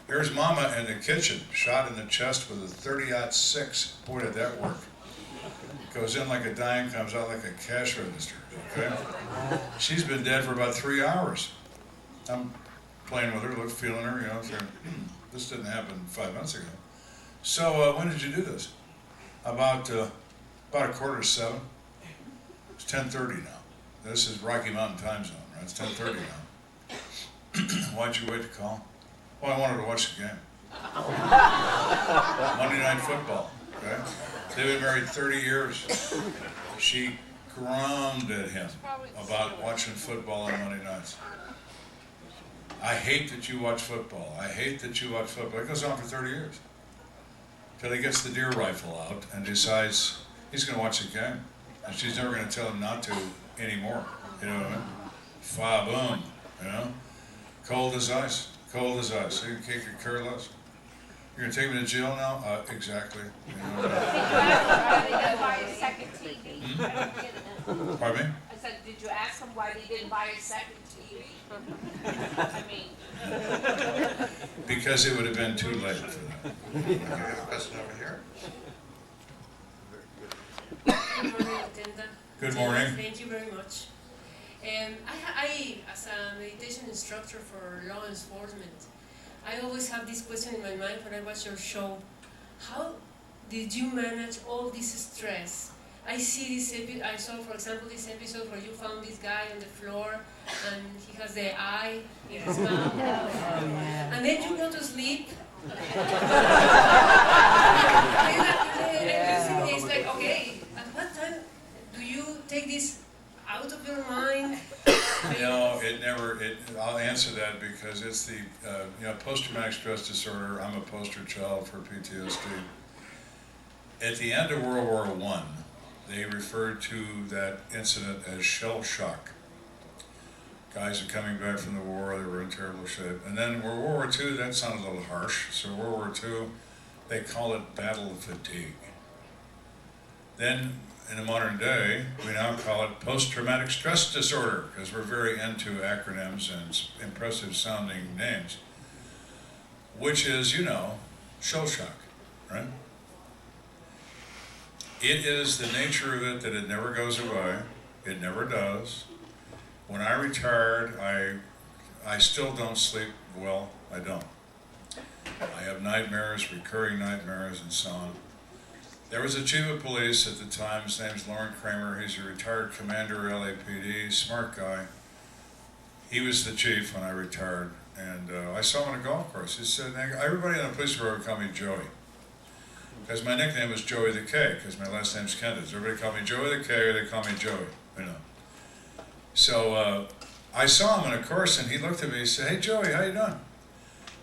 Here's Mama in the kitchen, shot in the chest with a .30-06. Boy, did that work. Goes in like a dime, comes out like a cash register, okay? She's been dead for about 3 hours. I'm playing with her, feeling her, you know, saying, this didn't happen 5 months ago. So, when did you do this? About 6:45. It's 10:30 now. This is Rocky Mountain time zone, right? It's 10:30 now. Why'd you wait to call? Well, I wanted to watch the game. Monday Night Football, okay? They've been married 30 years. She groaned at him about watching football on Monday nights. I hate that you watch football. I hate that you watch football. It goes on for 30 years. Till he gets the deer rifle out and decides he's going to watch the game. And she's never going to tell him not to anymore. You know what I mean? Fa-boom, you know? Cold as ice. Cold as ice. So you can't get care less. You're going to take me to jail now? Exactly. You know, did you ask why they didn't buy a second TV? I don't get it. Pardon me? I said, did you ask them why they didn't buy a second TV? I mean, Because it would have been too late for them. We have a question over here. Good morning, Kenda. Good morning. Thank you very much. I, as a meditation instructor for law enforcement, I always have this question in my mind when I watch your show. How did you manage all this stress I see this I saw, for example, this episode where you found this guy on the floor and he has the eye in his mouth. And then you go to sleep. It's like, okay, at what time do you take this out of your mind? No, I'll answer that because it's the, post-traumatic stress disorder. I'm a poster child for PTSD. At the end of World War I, they referred to that incident as shell shock. Guys are coming back from the war, they were in terrible shape. And then World War II, that sounded a little harsh. So World War II, they call it battle fatigue. Then, in the modern day, we now call it post-traumatic stress disorder, because we're very into acronyms and impressive sounding names, which is, shell shock, right? It is the nature of it that it never goes away. It never does. When I retired, I still don't sleep well. I don't. I have nightmares, recurring nightmares, and so on. There was a chief of police at the time, his name's Lauren Kramer. He's a retired commander, LAPD, smart guy. He was the chief when I retired, and I saw him on a golf course. He said, everybody in the police department would call me Joey. Because my nickname was Joey the K, because my last name's Kenda. So everybody called me Joey the K, or they call me Joey, So I saw him on a course, and he looked at me and said, hey, Joey, how you doing?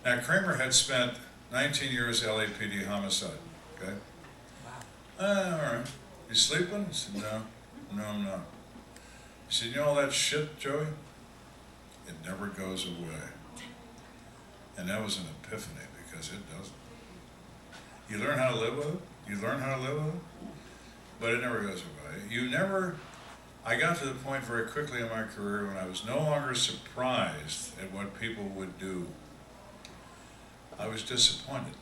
Now, Kramer had spent 19 years LAPD homicide, okay? All right. You sleeping? I said, no, I'm not. He said, you know all that shit, Joey? It never goes away. And that was an epiphany, because it doesn't. You learn how to live with it, but it never goes away. I got to the point very quickly in my career when I was no longer surprised at what people would do. I was disappointed,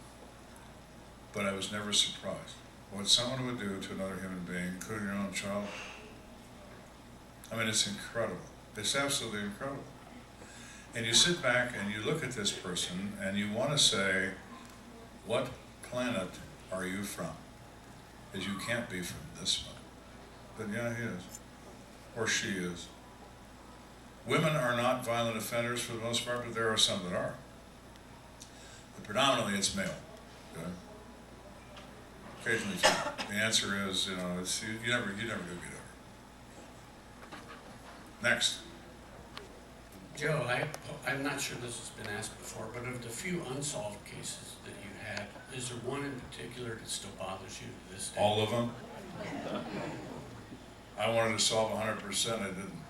but I was never surprised. What someone would do to another human being, including your own child, I mean, it's incredible. It's absolutely incredible. And you sit back and you look at this person and you want to say, what planet are you from? Because you can't be from this one. But yeah, he is. Or she is. Women are not violent offenders for the most part, but there are some that are. But predominantly it's male. Okay? Occasionally female. The answer is, it's, you never do get over. Next. Joe, I'm not sure this has been asked before, but of the few unsolved cases that you had, is there one in particular that still bothers you to this day? All of them? I wanted to solve 100%, I didn't.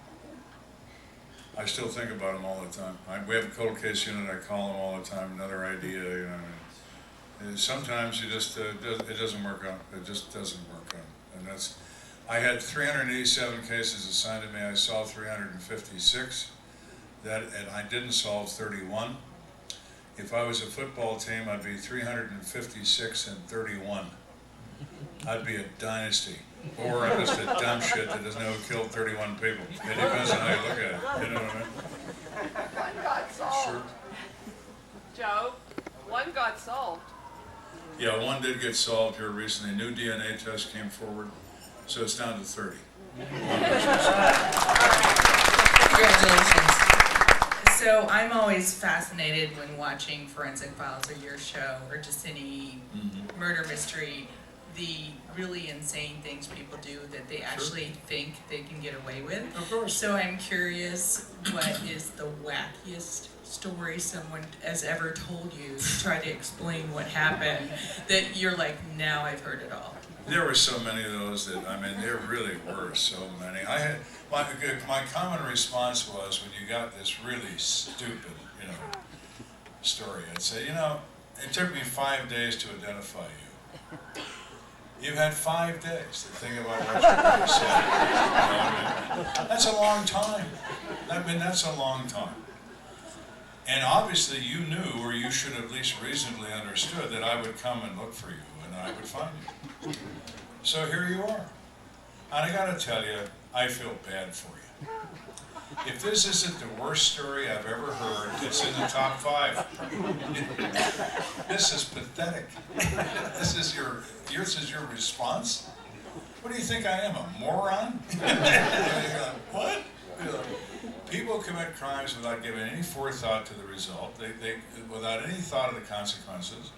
I still think about them all the time. We have a cold case unit, I call them all the time, another idea, And sometimes it doesn't work out. It just doesn't work out. And I had 387 cases assigned to me, I solved 356. And I didn't solve 31. If I was a football team, I'd be 356 and 31. I'd be a dynasty. Or I'm just a dumb shit that doesn't know who killed 31 people. It depends on how you look at it. You know what I mean? One got solved. Sure. Joe, one got solved. Yeah, one did get solved here recently. A new DNA test came forward, so it's down to 30. Congratulations. So I'm always fascinated when watching Forensic Files or your show or just any murder mystery, the really insane things people do that they actually think they can get away with. Of course. So I'm curious, what is the wackiest story someone has ever told you to try to explain what happened that you're like, now I've heard it all? There were so many of those that, there really were so many. I had, my common response was when you got this really stupid, story, I'd say, it took me 5 days to identify you. You've had 5 days to think about what you're going to say. That's a long time. That's a long time. And obviously you knew, or you should have at least reasonably understood, that I would come and look for you, and I would find you. So here you are. And I gotta tell you, I feel bad for you. If this isn't the worst story I've ever heard, it's in the top 5. This is pathetic. This is your response? What do you think I am, a moron? What? People commit crimes without giving any forethought to the result, without any thought of the consequences.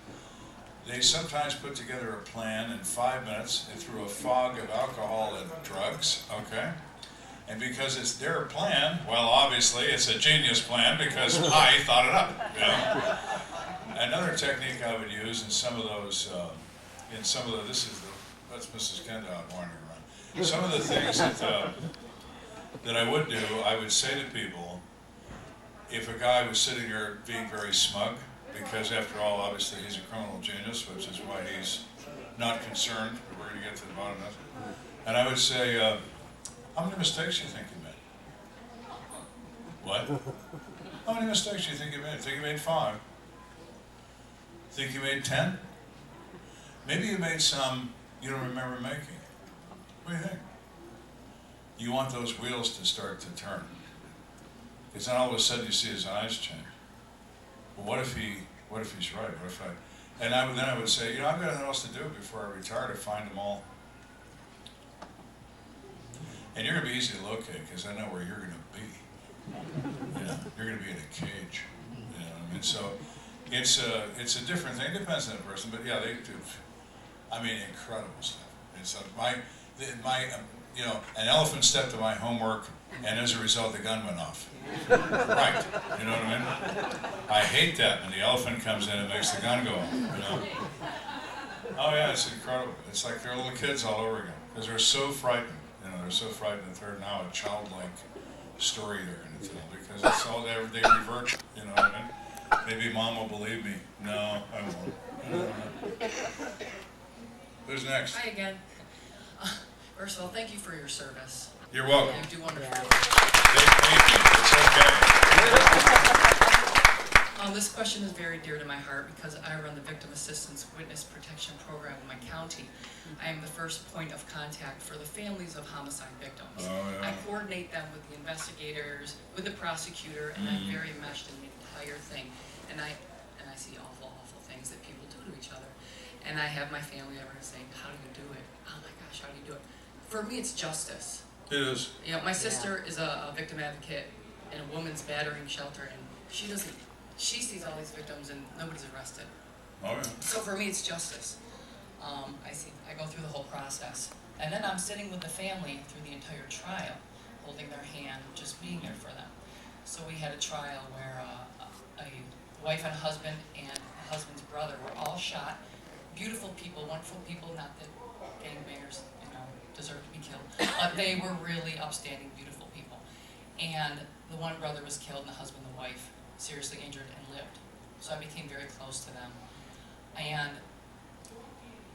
They sometimes put together a plan in 5 minutes and through a fog of alcohol and drugs, okay? And because it's their plan, well, obviously it's a genius plan because I thought it up, you know? Another technique I would use in some of those, that's Mrs. Kenda out wandering around. Some of the things that I would do, I would say to people, if a guy was sitting there being very smug, because after all, obviously he's a criminal genius, which is why he's not concerned, but we're going to get to the bottom of it. And I would say, how many mistakes do you think you made? What? How many mistakes do you think you made? Think you made 5? Think you made 10? Maybe you made some you don't remember making. What do you think? You want those wheels to start to turn. Because then all of a sudden you see his eyes change. Well, what if he's right? What if then I would say, you know, I've got nothing else to do before I retire to find them all. And you're going to be easy to locate because I know where you're going to be. You know, you're going to be in a cage. You know what I mean? So it's a different thing. It depends on the person, but yeah, they do. I mean, incredible stuff. It's you know, an elephant stepped to my homework, and as a result, the gun went off. Right? You know what I mean? I hate that when the elephant comes in and makes the gun go off. You know? Oh yeah, it's incredible. It's like they're little kids all over again because they're so frightened. You know, they're so frightened that they're now a childlike story they're going to tell because it's all they revert. You know what I mean? Maybe mom will believe me. No, I won't. Who's next? Hi again. First of all, thank you for your service. You're welcome. You do wonderful. Thank you. It's okay. This question is very dear to my heart because I run the Victim Assistance Witness Protection Program in my county. I am the first point of contact for the families of homicide victims. Oh, yeah. I coordinate them with the investigators, with the prosecutor, and I'm very enmeshed in the entire thing. And I see awful, awful things that people do to each other. And I have my family ever saying, how do you do it? Oh my gosh, how do you do it? For me, it's justice. It is. You know, my sister is a victim advocate in a women's battering shelter, and she sees all these victims and nobody's arrested. Oh yeah. So for me, it's justice. I go through the whole process. And then I'm sitting with the family through the entire trial, holding their hand, just being there for them. So we had a trial where a wife and husband and a husband's brother were all shot. Beautiful people, wonderful people, not that gangbangers, you know, deserve to be killed, but they were really upstanding, beautiful people. And the one brother was killed and the husband and the wife seriously injured and lived. So I became very close to them. And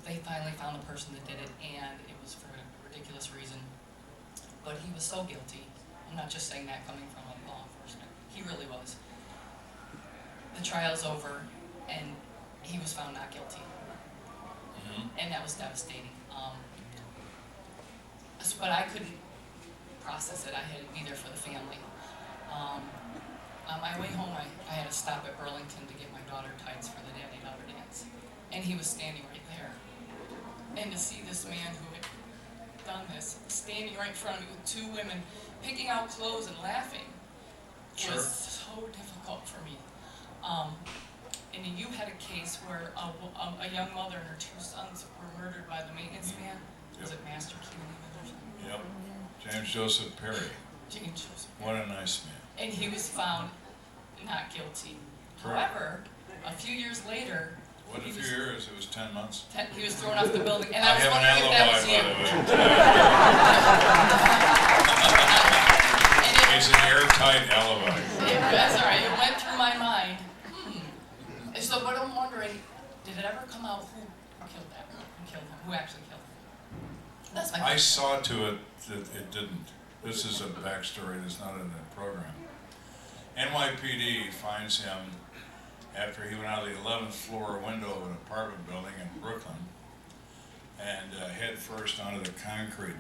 they finally found the person that did it, and it was for a ridiculous reason. But he was so guilty. I'm not just saying that coming from law enforcement. He really was. The trial's over, and he was found not guilty. And that was devastating. But I couldn't process it. I had to be there for the family. On my way home, I had to stop at Burlington to get my daughter tights for the daddy-daughter dance. And he was standing right there. And to see this man who had done this, standing right in front of me with 2 women, picking out clothes and laughing, was so difficult for me. And you had a case where a young mother and her 2 sons were murdered by the maintenance man. Was it Master Keeling or something? Yep. James Joseph Perry. James Joseph. What a nice man. And he was found not guilty. Correct. However, a few years later, What, a few years? It was 10 months. he was thrown off the building. And I I was have an wondering if that was alibi, you. by the way. He's an airtight alibi. That's all right. It went through my mind. And so, but I'm wondering, did it ever come out who killed that? Who killed him? Who actually killed him? That's my I question. saw to it that it didn't. This is a backstory that's not in the program. NYPD finds him after he went out of the 11th floor window of an apartment building in Brooklyn and head first onto the concrete.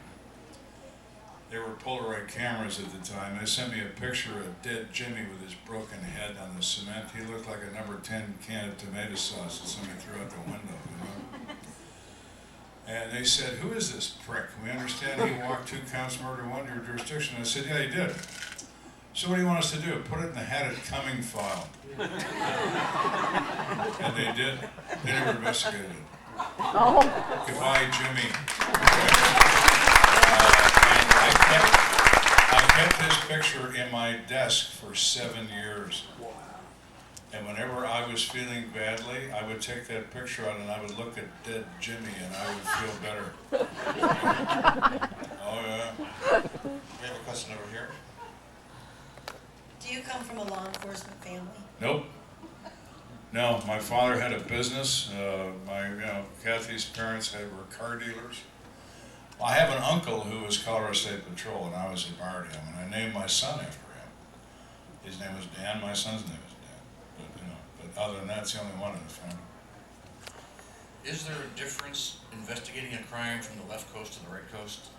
There were Polaroid cameras at the time. They sent me a picture of dead Jimmy with his broken head on the cement. He looked like a number 10 can of tomato sauce that somebody threw out the window, you know? And they said, who is this prick? We understand he walked 2 counts murder, 1 to your jurisdiction. I said, yeah, he did. So what do you want us to do? Put it in the had it coming file. And they did. They never investigated it. Goodbye, Jimmy. And I kept his picture in my desk for 7 years. And whenever I was feeling badly, I would take that picture out and I would look at dead Jimmy and I would feel better. Oh yeah. We have a question over here. Do you come from a law enforcement family? Nope. No, my father had a business. Kathy's parents were car dealers. I have an uncle who was Colorado State Patrol, and I always admired him, and I named my son after him. His name was Dan. My son's name is Dan. But other than that, it's the only one in the family. Is there a difference investigating a crime from the left coast to the right coast?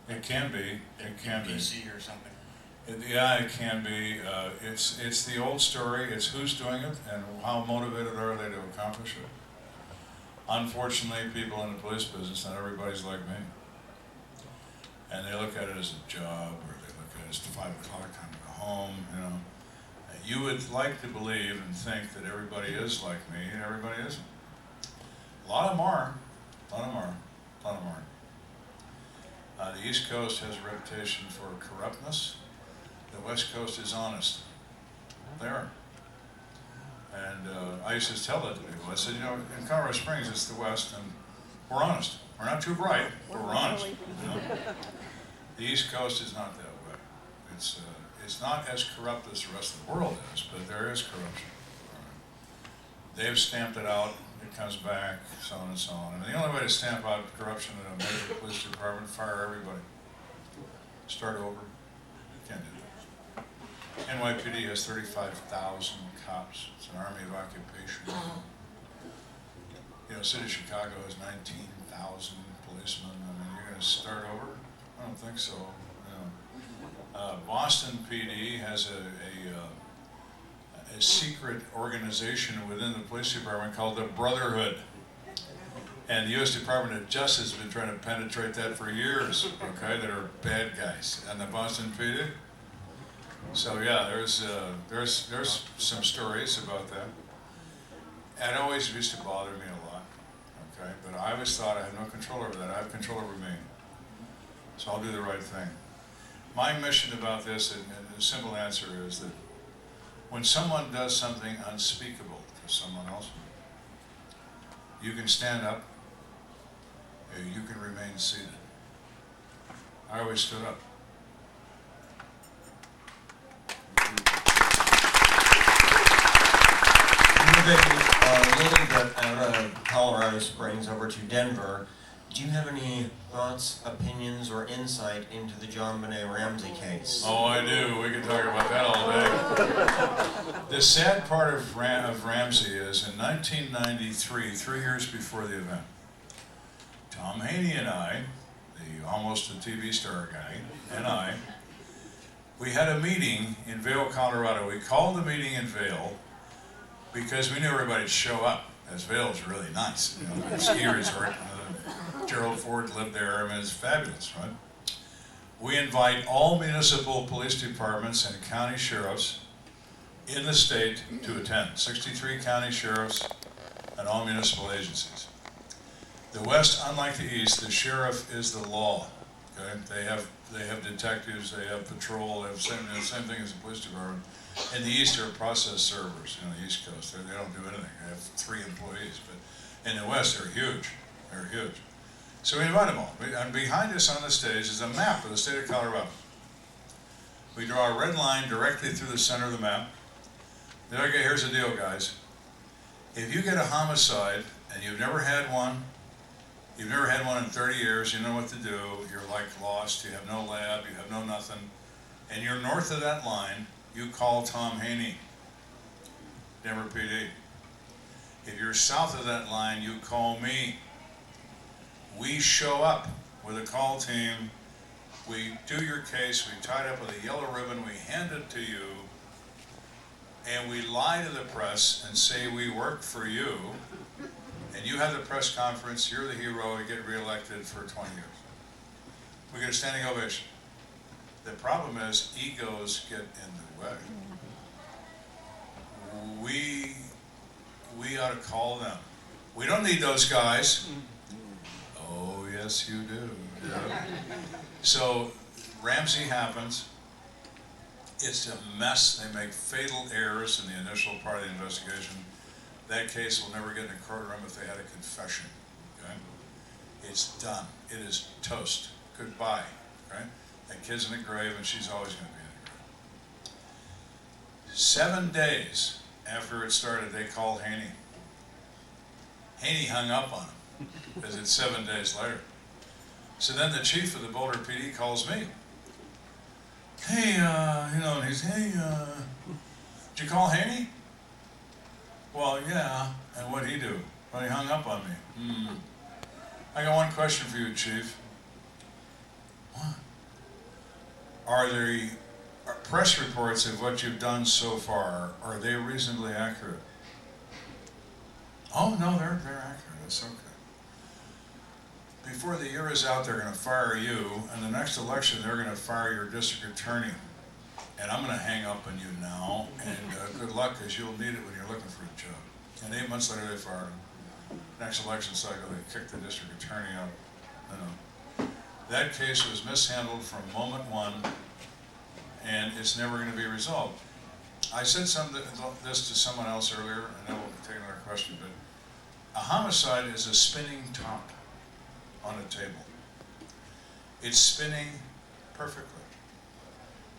It can be. It can be. PC or something? Yeah, it can be. It's the old story. It's who's doing it and how motivated are they to accomplish it. Unfortunately, people in the police business, not everybody's like me. And they look at it as a job, or they look at it as 5 o'clock time to go home, you know. You would like to believe and think that everybody is like me, and everybody isn't. A lot of them are. A lot of them are. A lot of them aren't. The East Coast has a reputation for corruptness. The West Coast is honest. They are. And I used to tell that to people. I said, you know, in Colorado Springs, it's the West, and we're honest. We're not too bright, but we're honest. You know? The East Coast is not that way. It's not as corrupt as the rest of the world is, but there is corruption. They've stamped it out. It comes back, so on and so on. And the only way to stamp out corruption in a major police department, fire everybody. Start over. You can't do that. NYPD has 35,000 cops. It's an army of occupation. You know, City of Chicago has 19,000 policemen. I mean, you're going to start over? I don't think so. You know. Boston PD has a secret organization within the police department called the Brotherhood. And the U.S. Department of Justice has been trying to penetrate that for years, okay, that are bad guys. And the Boston PD? So yeah, there's some stories about that. And it always used to bother me a lot, okay? But I always thought I had no control over that. I have control over me. So I'll do the right thing. My mission about this, and the simple answer is that when someone does something unspeakable to someone else, you can stand up, or you can remain seated. I always stood up. Moving a little bit out of Colorado Springs over to Denver, do you have any thoughts, opinions, or insight into the John Benet Ramsey case? Oh, I do. We can talk about that all day. The sad part of Ramsey is in 1993, 3 years before the event, Tom Haney and I, the almost a TV star guy, and I, we had a meeting in Vail, Colorado. We called the meeting in Vail because we knew everybody'd show up, as Vail is really nice. You know, the ski resort. Gerald Ford lived there. I mean, it's fabulous, right? We invite all municipal police departments and county sheriffs in the state to attend. 63 county sheriffs and all municipal agencies. The West, unlike the East, the sheriff is the law. Okay, they have detectives, they have patrol, they have the same thing as the police department. In the East, there are process servers. You know, the East Coast, they don't do anything. They have 3 employees, but in the West, they're huge. They're huge. So we invite them all. And behind us on the stage is a map of the state of Colorado. We draw a red line directly through the center of the map. Then, okay, here's the deal, guys. If you get a homicide and you've never had one in 30 years, you know what to do, you're like lost, you have no lab, you have no nothing, and you're north of that line, you call Tom Haney, Denver PD. If you're south of that line, you call me. We show up with a call team, we do your case, we tie it up with a yellow ribbon, we hand it to you, and we lie to the press and say we work for you, and you have the press conference, you're the hero, you get reelected for 20 years. We get a standing ovation. The problem is egos get in the way. We ought to call them. We don't need those guys. Oh, yes, you do. Yeah. So Ramsey happens. It's a mess. They make fatal errors in the initial part of the investigation. That case will never get in a courtroom if they had a confession. Okay? It's done. It is toast. Goodbye. Okay? That kid's in the grave, and she's always going to be in the grave. 7 days after it started, they called Haney. Haney hung up on him, because it's 7 days later. So then the chief of the Boulder PD calls me. Hey, and he's, hey, did you call Haney? Well, yeah. And what'd he do? Well, he hung up on me. I got one question for you, Chief. What? Are there press reports of what you've done so far, are they reasonably accurate? Oh, no, they're accurate. That's okay. Before the year is out, they're going to fire you, and the next election, they're going to fire your district attorney. And I'm going to hang up on you now, and good luck, because you'll need it when you're looking for a job. And 8 months later, they fired him. Next election cycle, they kicked the district attorney out. That case was mishandled from moment one, and it's never going to be resolved. I said this to someone else earlier, and then we'll take another question, but a homicide is a spinning top on a table. It's spinning perfectly.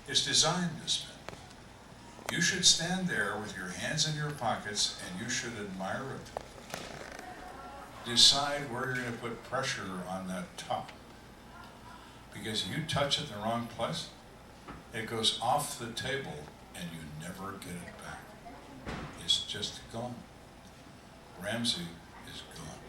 It's designed to spin. You should stand there with your hands in your pockets, and you should admire it. Decide where you're going to put pressure on that top. Because if you touch it in the wrong place, it goes off the table and you never get it back. It's just gone. Ramsey is gone.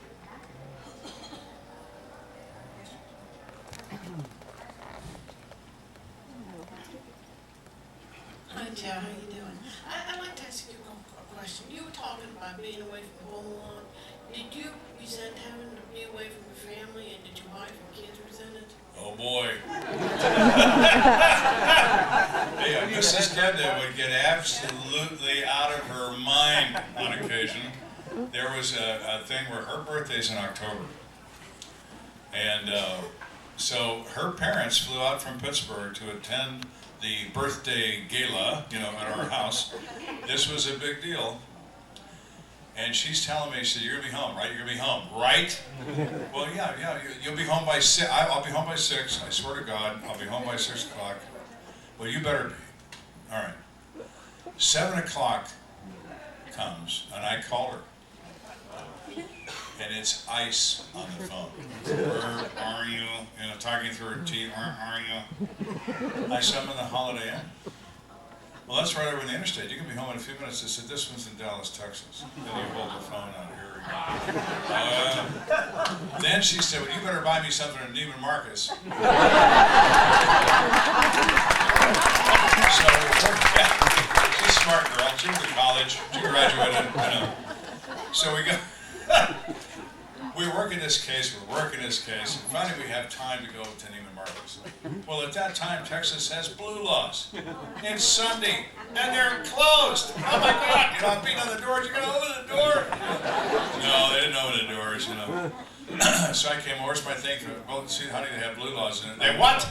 Hi, Joe. How you doing? I'd like to ask you a question. You were talking about being away from home a lot. Did you resent having to be away from your family, and did your wife and kids resent it? Oh boy. Hey, Mrs. Kenda would get absolutely out of her mind on occasion. There was a thing where her birthday's in October. And so her parents flew out from Pittsburgh to attend the birthday gala, at our house. This was a big deal. And she's telling me, she said, you're going to be home, right? You're going to be home, right? Well, yeah, you'll be home by 6. I'll be home by 6. I swear to God, I'll be home by 6 o'clock. Well, you better be. All right. 7 o'clock comes, and I call her. And it's ice on the phone. Where are you? Talking through her teeth, where are you? I said, I'm in the Holiday Inn. Well, that's right over in the interstate. You can be home in a few minutes. I said, this one's in Dallas, Texas. Then you hold the phone out here. Then she said, well, you better buy me something in Neiman Marcus. So, she's a smart girl. She went to college. She graduated. So we're working this case, and finally we have time to go to Neiman Marcus. Well, at that time, Texas has blue laws. It's Sunday, and they're closed. Oh my God, I'm beating on the doors, you're gonna open the door? No, they didn't open the doors, So I came, where's my thing? Well, see, honey, they have blue laws in it. They what?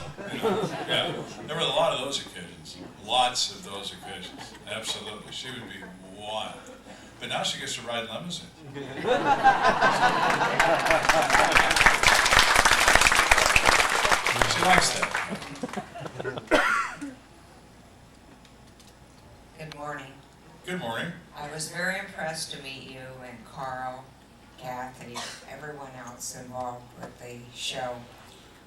Yeah, there were a lot of those occasions. Lots of those occasions, absolutely. She would be wild. But now she gets to ride limousine. She likes that. Good morning. Good morning. I was very impressed to meet you and Carl, Kathy, everyone else involved with the show.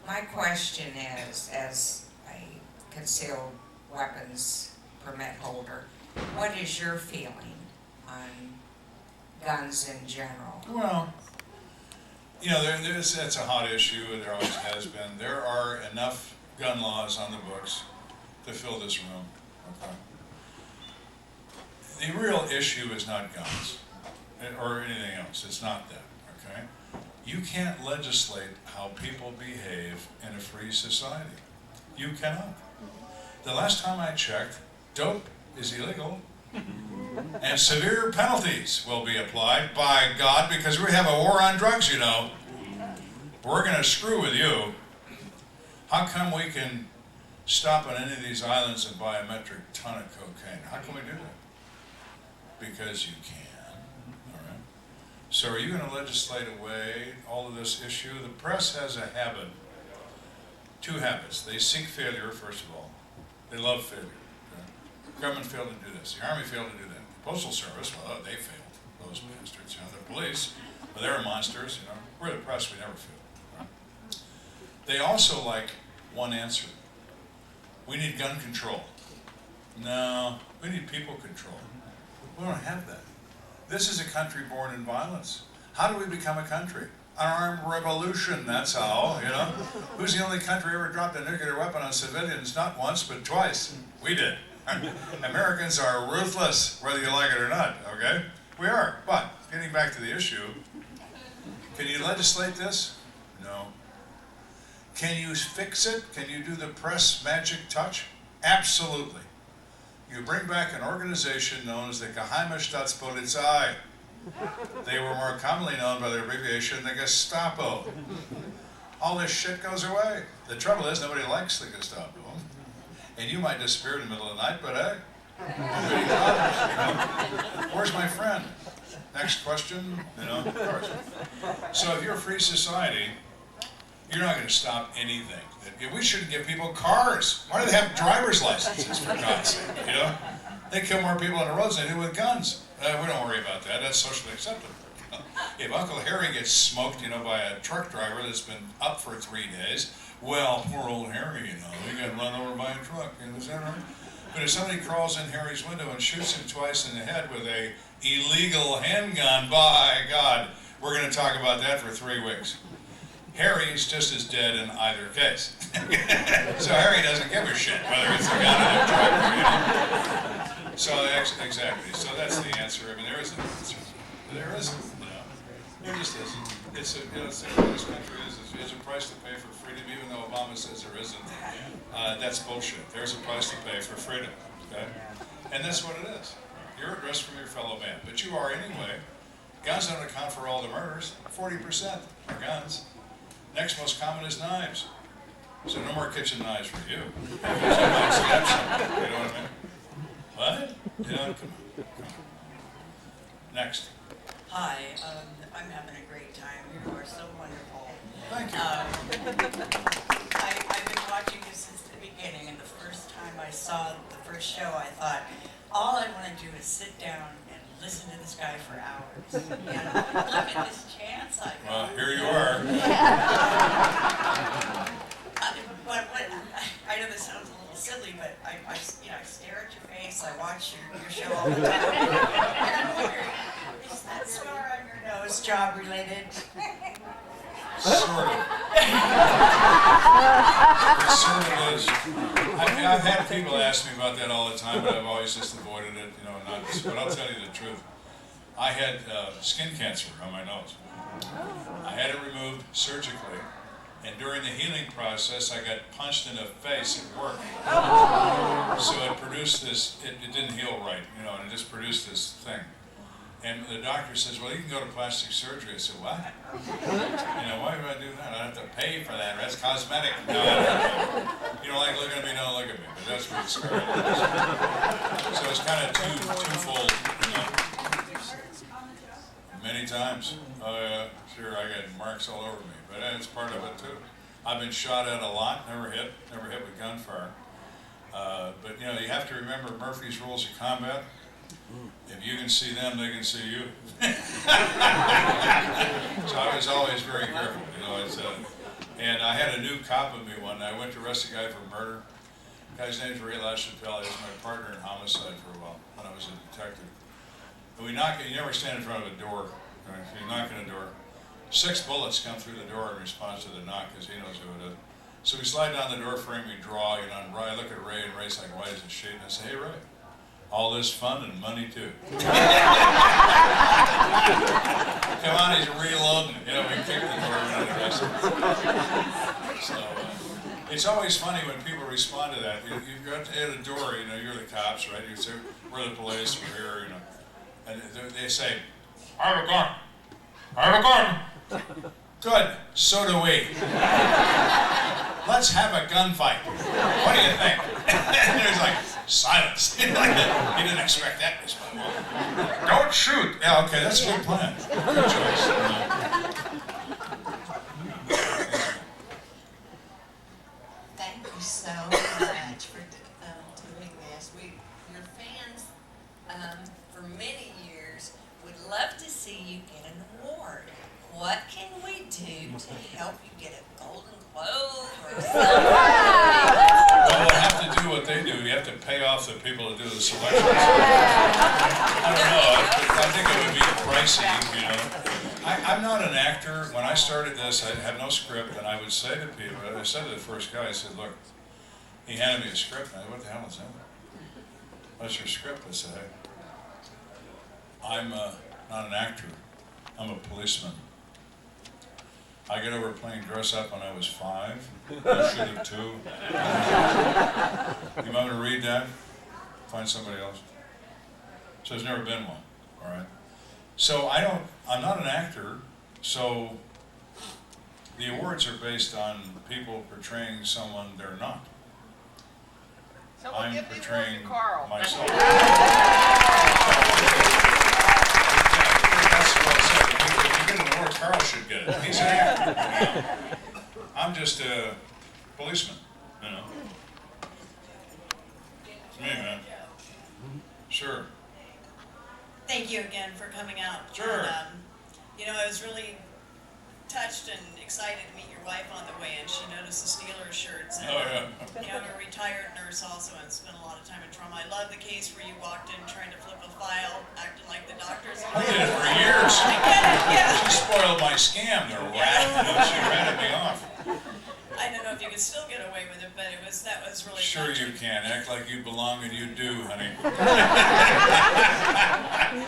My question is, as a concealed weapons permit holder, what is your feeling on guns in general? Well, that's a hot issue, and there always has been. There are enough gun laws on the books to fill this room. Okay. The real issue is not guns or anything else. It's not that. okay? You can't legislate how people behave in a free society. You cannot. The last time I checked, dope is illegal, and severe penalties will be applied, by God, because we have a war on drugs, you know. We're going to screw with you. How come we can stop on any of these islands and buy a metric ton of cocaine? How can we do that? Because you can, all right? So are you going to legislate away all of this issue? The press has a habit, two habits. They seek failure, first of all. They love failure. Okay? Government failed to do this. The Army failed to do that. The Postal Service, well, they failed. Those bastards, you know, the police, well, they're monsters, you know. We're the press, we never fail. Right? They also like one answer. We need gun control. No, we need people control. We don't have that. This is a country born in violence. How do we become a country? An armed revolution, that's how, you know. Who's the only country ever dropped a nuclear weapon on civilians? Not once, but twice. We did. Americans are ruthless, whether you like it or not, okay? We are. But, getting back to the issue, can you legislate this? No. Can you fix it? Can you do the press magic touch? Absolutely. You bring back an organization known as the Geheime Staatspolizei. They were more commonly known by their abbreviation, the Gestapo. All this shit goes away. The trouble is, nobody likes the Gestapo. And you might disappear in the middle of the night, but hey, nobody bothers, you know? Where's my friend? Next question, you know, of course. So if you're a free society, you're not going to stop anything. We shouldn't give people cars. Why do they have driver's licenses, for God's sake, you know? They kill more people on the roads than they do with guns. We don't worry about that. That's socially acceptable. If Uncle Harry gets smoked, you know, by a truck driver that's been up for 3 days, well, poor old Harry, you know, he got run over by a truck. You know, is that right? But if somebody crawls in Harry's window and shoots him twice in the head with a illegal handgun, by God, we're going to talk about that for 3 weeks. Harry is just as dead in either case. So Harry doesn't give a shit whether it's a gun or a driver, you know. So exactly. So that's the answer. I mean, there isn't an answer. There isn't. You know, there just isn't. It's a, you know, this country is a price to pay for freedom, even though Obama says there isn't. That's bullshit. There's a price to pay for freedom. Okay, and that's what it is. You're at risk from your fellow man, but you are anyway. Guns don't account for all the murders. 40% are guns. Next most common is knives. So no more kitchen knives for you. You might stab something, you know what I mean? What? You know, come on. Next. Hi, I'm having a great time. You are so wonderful. Thank you. I've been watching you since the beginning, and the first time I saw the first show, I thought, all I want to do is sit down and listen to this guy for hours. And look at this chance I got. Well, here you are. But I know this sounds a little silly, but I stare at your face, I watch your show all the time. And I'm wondering, is that scar on your nose job related? Sort of. It sort of is. I've had people ask me about that all the time, but I've always just avoided it, you know, but I'll tell you the truth. I had skin cancer on my nose. I had it removed surgically, and during the healing process, I got punched in the face at work. So it produced this, it didn't heal right, you know, and it just produced this thing. And the doctor says, well, you can go to plastic surgery. I said, what? You know, why would I do that? I have to pay for that. That's cosmetic. No, I don't. You don't like looking at me, don't look at me. But that's what the scar is. So it's kind of twofold, you know. Many times. Oh, yeah, sure, I got marks all over me. But that's part of it, too. I've been shot at a lot, never hit with gunfire. But, you know, you have to remember Murphy's rules of combat. If you can see them, they can see you. So I was always very careful, you know. And I had a new cop with me one night. I went to arrest a guy for murder. The guy's name's Ray LaChapelle. He was my partner in homicide for a while when I was a detective. And we knock, you never stand in front of a door. Right? So you knock on a door. 6 bullets come through the door in response to the knock because he knows who it is. So we slide down the door frame, we draw, you know, and I look at Ray, and Ray's like white as a sheet, and I say, hey, Ray. All this fun and money too. Come on, he's reloading. So it's always funny when people respond to that. You go to the door, you know, you're the cops, right? You say, we're the police, we're here, you know. And they say, I have a gun. I have a gun. Good, so do we. Let's have a gunfight. What do you think? And there's like silence. You didn't expect that response. Don't shoot. Yeah, okay, that's a good plan. Good choice. Thank you so much for doing this. Your fans, for many years, would love to see you get an award. What can we do to help you get a Golden Globe or something? Well, we'll have to do what they do. You have to pay off the people that do the selections. I don't know. I think it would be pricey, you know. I'm not an actor. When I started this, I had no script, and I would say to people, I said to the first guy, I said, look, he handed me a script, and I said, what the hell is that? What's your script? I said, hey, I'm not an actor. I'm a policeman. I got over playing dress up when I was 5. I should have too. You want me to read that? Find somebody else. So there's never been one, all right? So I'm not an actor, so the awards are based on people portraying someone they're not. So we'll I'm give the award portraying to Carl. myself. That's what I said. If you get an award, Carl should get it. He's an actor. You know? I'm just a policeman, you know. It's me, man. Sure. Thank you again for coming out. Sure. And, you know, I was really touched and excited to meet your wife on the way in. She noticed the Steelers shirts. And, Oh, yeah. You know, I'm a retired nurse also and spent a lot of time in trauma. I love the case where you walked in trying to flip a file, acting like the doctor's. I did it for years. I get it, yeah. She spoiled my scam, the rat. She ratted me off. I don't know if you could still get away with it, but that was really Sure touching. you can. Act like you belong, and you do, honey.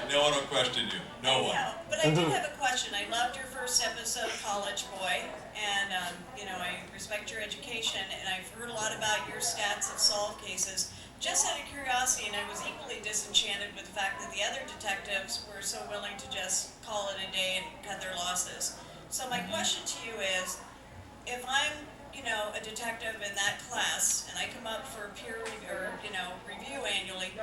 No one will question you. No one. Yeah, but I did have a question. I loved your first episode of College Boy, and you know, I respect your education, and I've heard a lot about your stats of solved cases. Just out of curiosity, and I was equally disenchanted with the fact that the other detectives were so willing to just call it a day and cut their losses. So my question to you is, if I'm, you know, a detective in that class, and I come up for peer review, or, you know, review annually,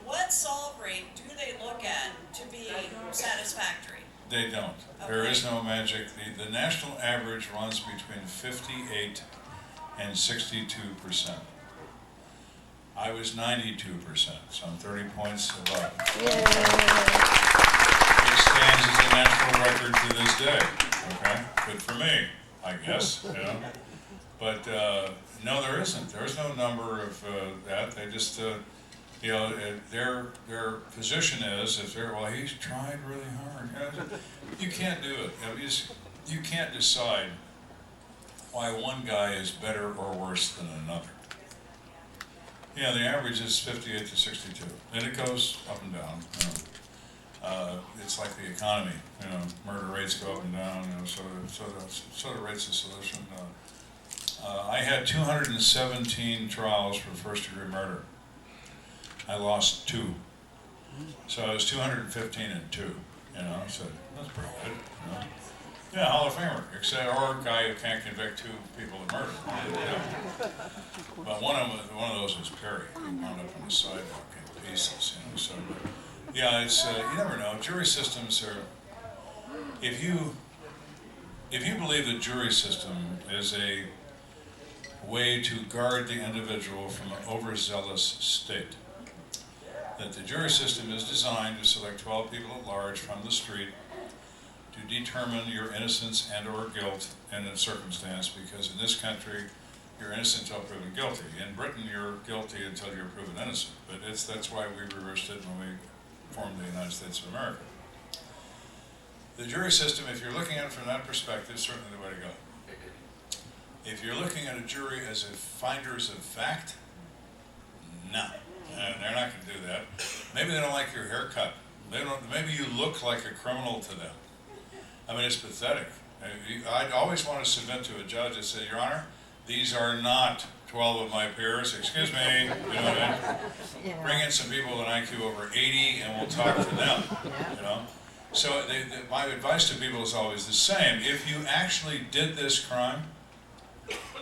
what solve rate do they look at to be satisfactory? They don't. There is no magic. The national average runs between 58 and 62%. I was 92%, so I'm 30 points above. It stands as a national record to this day. Okay, good for me, I guess. You know, but no, there isn't. There's no number of that. They just, you know, their position is if they're, well, he's tried really hard. You know, you can't do it. You can't decide why one guy is better or worse than another. Yeah, the average is 58 to 62, and it goes up and down. You know. It's like the economy. You know, murder rates go up and down. You know, so the rates of solution. I had 217 trials for first-degree murder. I lost 2, so I was 215 and 2. You know, so that's pretty good. You know? Yeah, Hall of Famer, except or a guy who can't convict 2 people of murder. Yeah. But one of those was Perry. He wound up on the sidewalk in pieces. You know, so yeah, it's you never know. Jury systems are. If you believe the jury system is a way to guard the individual from an overzealous state, that the jury system is designed to select 12 people at large from the street to determine your innocence and or guilt in a circumstance, because in this country, you're innocent until proven guilty. In Britain, you're guilty until you're proven innocent. But that's why we reversed it when we formed the United States of America. The jury system, if you're looking at it from that perspective, is certainly the way to go. If you're looking at a jury as a finders of fact, no, they're not going to do that. Maybe they don't like your haircut. Maybe you look like a criminal to them. I mean, it's pathetic. I'd always want to submit to a judge and say, Your Honor, these are not 12 of my peers, excuse me, you know what I mean? Bring in some people with an IQ over 80 and we'll talk to them, you know? So my advice to people is always the same. If you actually did this crime,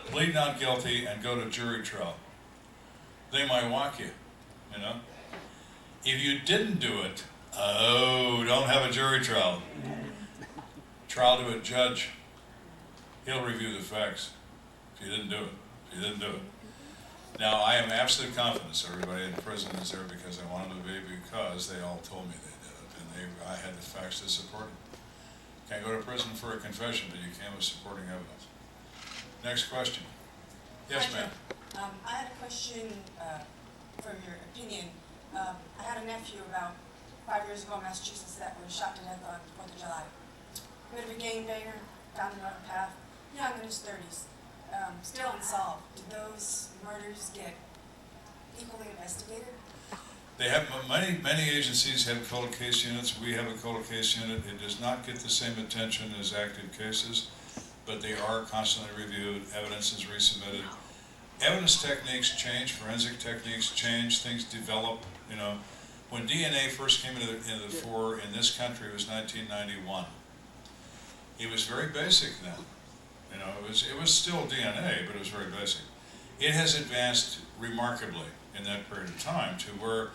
plead not guilty and go to jury trial. They might walk you, you know? If you didn't do it, don't have a jury trial. Trial to a judge. He'll review the facts. If you didn't do it. If you didn't do it. Now, I am absolute confident everybody in prison is there because I wanted to be, because they all told me they did it, and I had the facts to support it. Can't go to prison for a confession, but you can with supporting evidence. Next question. Yes, ma'am. I had a question from your opinion. I had a nephew about 5 years ago in Massachusetts that was shot to death on 4th of July. Bit of a gangbanger, down the road path, young in his 30s, still unsolved. Do those murders get equally investigated? They have, many agencies have cold case units. We have a cold case unit. It does not get the same attention as active cases, but they are constantly reviewed. Evidence is resubmitted. Evidence techniques change, forensic techniques change, things develop, you know. When DNA first came into the fore in this country, it was 1991. It was very basic then. You know, it was still DNA, but it was very basic. It has advanced remarkably in that period of time to where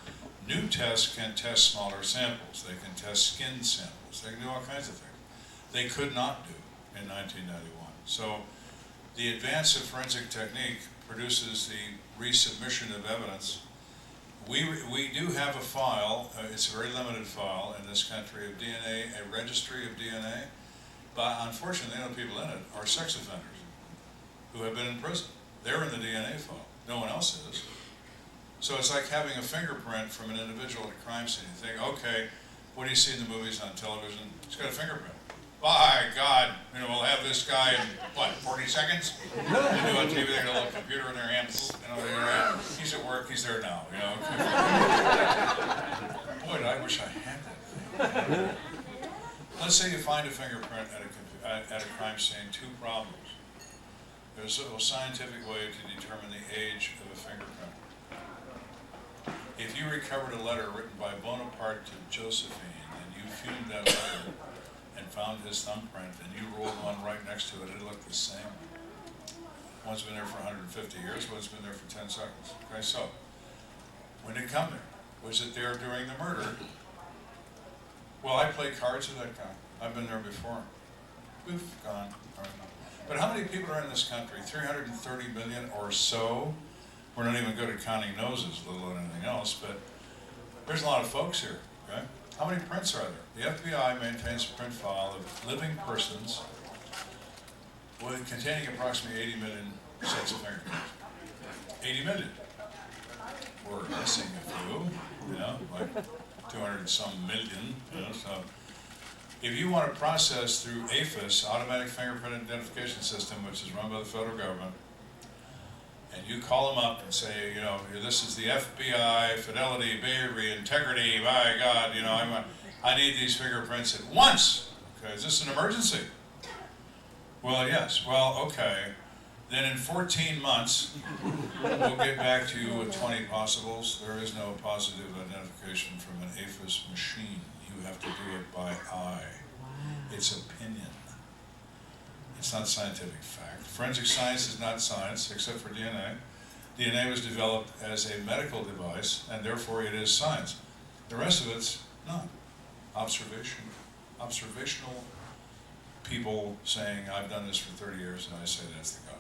new tests can test smaller samples. They can test skin samples. They can do all kinds of things they could not do in 1991. So the advance of forensic technique produces the resubmission of evidence. We do have a file, it's a very limited file in this country of DNA, a registry of DNA, but unfortunately the only people in it are sex offenders who have been in prison. They're in the DNA file, no one else is. So it's like having a fingerprint from an individual at a crime scene. You think, okay, what do you see in the movies on television? It's got a fingerprint. By God, you know, we'll have this guy in, what, 40 seconds? They do on TV, they got a little computer in their hands, you know, he's at work, he's there now, you know. Boy, I wish I had that thing. Let's say you find a fingerprint at a crime scene, two problems. There's a scientific way to determine the age of a fingerprint. If you recovered a letter written by Bonaparte to Josephine, and you fumed that letter, and found his thumbprint, and you rolled one right next to it, it looked the same. One's been there for 150 years, one's been there for 10 seconds. Okay, so, when did it come there? Was it there during the murder? Well, I play cards with that guy. I've been there before. We've gone. All right. But how many people are in this country? 330 million or so. We're not even good at counting noses, let alone anything else, but there's a lot of folks here, okay? How many prints are there? The FBI maintains a print file of living persons containing approximately 80 million sets of fingerprints. 80 million. We're missing a few, you know, like 200 and some million, you know, so. If you want to process through AFIS, Automatic Fingerprint Identification System, which is run by the federal government, and you call them up and say, you know, this is the FBI, fidelity, bravery, integrity, by God, you know, I need these fingerprints at once. Okay, is this an emergency? Well, yes. Well, okay. Then in 14 months, we'll get back to you with 20 possibles. There is no positive identification from an AFIS machine. You have to do it by eye. It's opinion. It's not scientific fact. Forensic science is not science, except for DNA. DNA was developed as a medical device, and therefore it is science. The rest of it's not. Observation. Observational people saying, I've done this for 30 years, and I say that's the guy.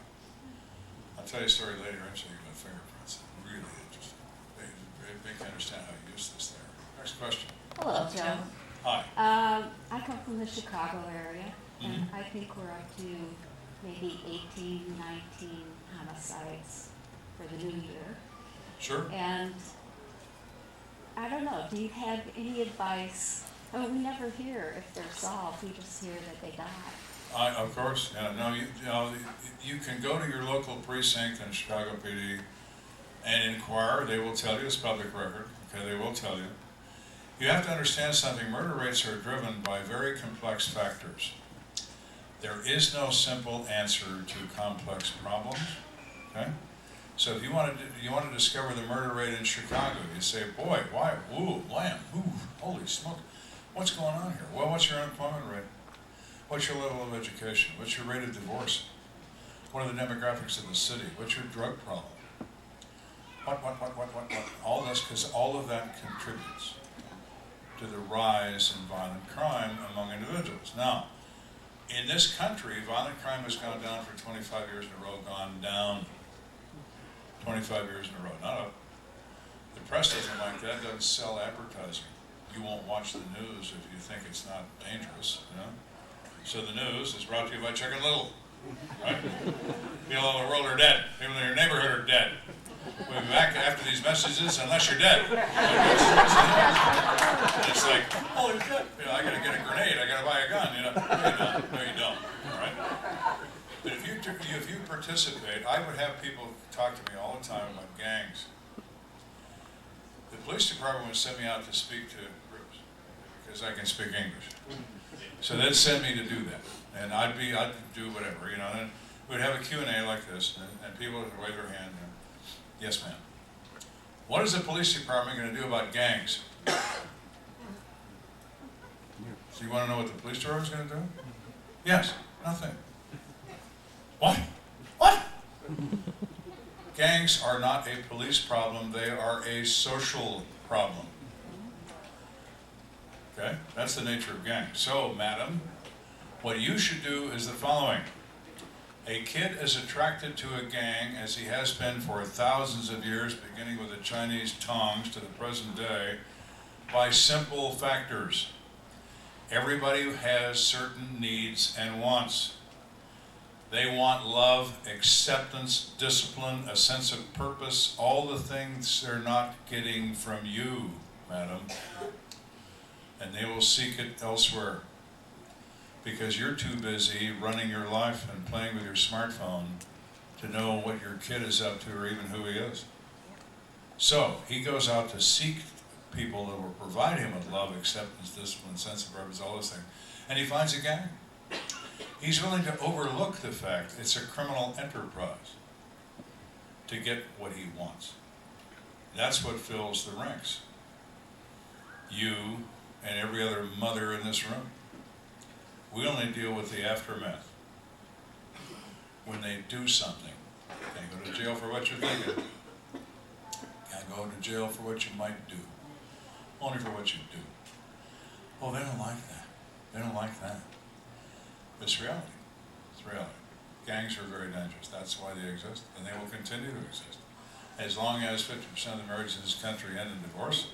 I'll tell you a story later, actually, about fingerprints. Really interesting. They can understand how you use this there. Next question. Hello, Joe. Hi. I come from the Chicago area, and I think we're up to maybe 18, 19 homicides for the new year. Sure. And I don't know, do you have any advice? I mean, we never hear if they're solved, we just hear that they die. Of course, yeah, no, you can go to your local precinct in Chicago PD and inquire. They will tell you, it's public record, okay, they will tell you. You have to understand something, murder rates are driven by very complex factors. There is no simple answer to complex problems, okay? So if you want to discover the murder rate in Chicago, you say, boy, why, ooh, lamb, ooh, holy smoke, what's going on here? Well, what's your unemployment rate? What's your level of education? What's your rate of divorce? What are the demographics of the city? What's your drug problem? What? All this, because all of that contributes to the rise in violent crime among individuals. Now, in this country, violent crime has gone down for 25 years in a row, gone down 25 years in a row, not up. The press doesn't like that, doesn't sell advertising. You won't watch the news if you think it's not dangerous, you know? So the news is brought to you by Chicken Little, right? People all over the world are dead. People in your neighborhood are dead. We'll be back after these messages unless you're dead. And it's like, holy shit, you know, I gotta get a grenade, I gotta buy a gun, you know? No, you don't, all right? But if you participate, I would have people talk to me all the time about gangs. The police department would send me out to speak to groups because I can speak English. So they'd send me to do that, and I'd do whatever, you know. And we'd have a Q&A like this, and people would wave their hand. Yes, ma'am. What is the police department going to do about gangs? So you want to know what the police department is going to do? Yes, nothing. What? What? Gangs are not a police problem, they are a social problem. Okay? That's the nature of gangs. So, madam, what you should do is the following. A kid is attracted to a gang, as he has been for thousands of years, beginning with the Chinese tongs to the present day, by simple factors. Everybody has certain needs and wants. They want love, acceptance, discipline, a sense of purpose, all the things they're not getting from you, madam. And they will seek it elsewhere because you're too busy running your life and playing with your smartphone to know what your kid is up to or even who he is. So he goes out to seek people that will provide him with love, acceptance, discipline, sense of purpose, all those things. And he finds a gang. He's willing to overlook the fact it's a criminal enterprise to get what he wants. That's what fills the ranks. You and every other mother in this room. We only deal with the aftermath. When they do something, can't go to jail for what you're thinking. Can't go to jail for what you might do. Only for what you do. Oh, they don't like that. They don't like that. It's reality. It's reality. Gangs are very dangerous. That's why they exist, and they will continue to exist. As long as 50% of the marriages in this country end in divorce,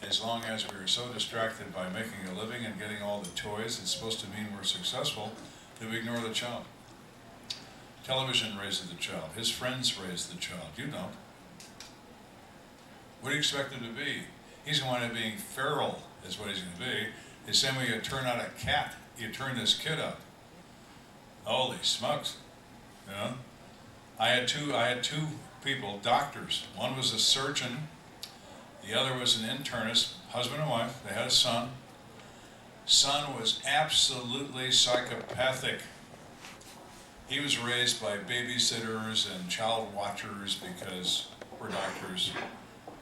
as long as we are so distracted by making a living and getting all the toys it's supposed to mean we're successful, that we ignore the child. Television raises the child. His friends raise the child. You don't. What do you expect him to be? He's going to wind up being feral, is what he's going to be. The same way you turn out a cat, you turn this kid up. Holy smokes. You know? I had two people, doctors. One was a surgeon. The other was an internist, husband and wife. They had a son. Son was absolutely psychopathic. He was raised by babysitters and child watchers because we're doctors.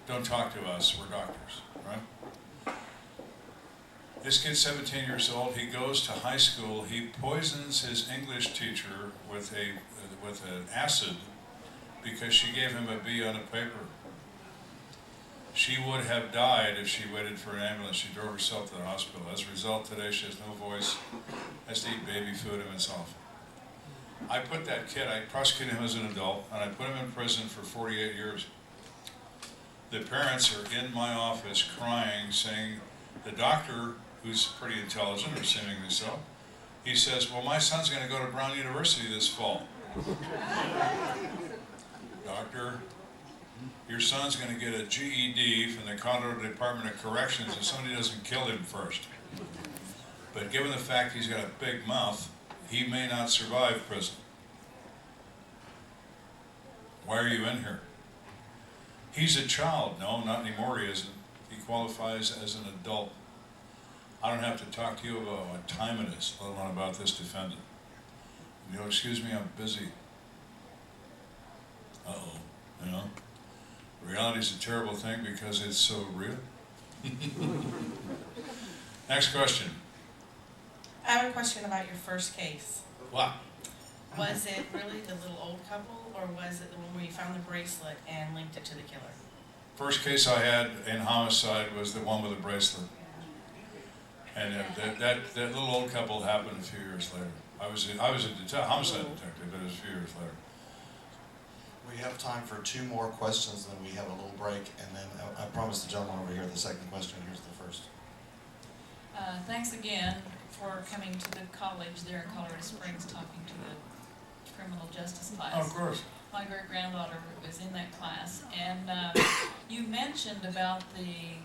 Don't talk to us, we're doctors, right? This kid's 17 years old. He goes to high school. He poisons his English teacher with an acid because she gave him a B on a paper. She would have died if she waited for an ambulance. She drove herself to the hospital. As a result, today she has no voice, has to eat baby food himself. I put that kid, I prosecuted him as an adult, and I put him in prison for 48 years. The parents are in my office crying, saying, the doctor, who's pretty intelligent, or seemingly so, he says, well, my son's going to go to Brown University this fall. Doctor, your son's going to get a GED from the Colorado Department of Corrections if somebody doesn't kill him first. But given the fact he's got a big mouth, he may not survive prison. Why are you in here? He's a child. No, not anymore he isn't. He qualifies as an adult. I don't have to talk to you about what time it is, let alone about this defendant. You'll excuse me, I'm busy. Uh-oh, you know? Reality's a terrible thing because it's so real. Next question. I have a question about your first case. What? Was it really the little old couple, or was it the one where you found the bracelet and linked it to the killer? First case I had in homicide was the one with the bracelet. And that little old couple happened a few years later. I was a homicide detective, but it was a few years later. We have time for 2 more questions, then we have a little break, and then I promised the gentleman over here the second question. Here's the first. Thanks again for coming to the college there in Colorado Springs, talking to the criminal justice class. Oh, of course. My great-granddaughter was in that class, and you mentioned about the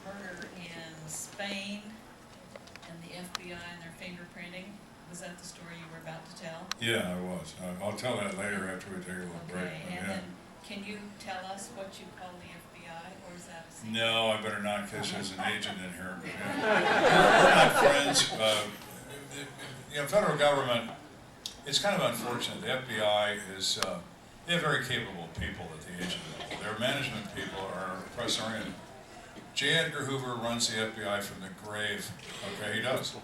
murder in Spain and the FBI and their fingerprinting. Was that the story you were about to tell? Yeah, I was. I'll tell that later after we take a little break. Okay, and then can you tell us what you call the FBI, or is that a secret? No, I better not, in case there's an agent in here. But, yeah. We're not friends. Federal government, it's kind of unfortunate. The FBI is, they have very capable people at the agent level. Their management people are press-oriented. J. Edgar Hoover runs the FBI from the grave. Okay, he does.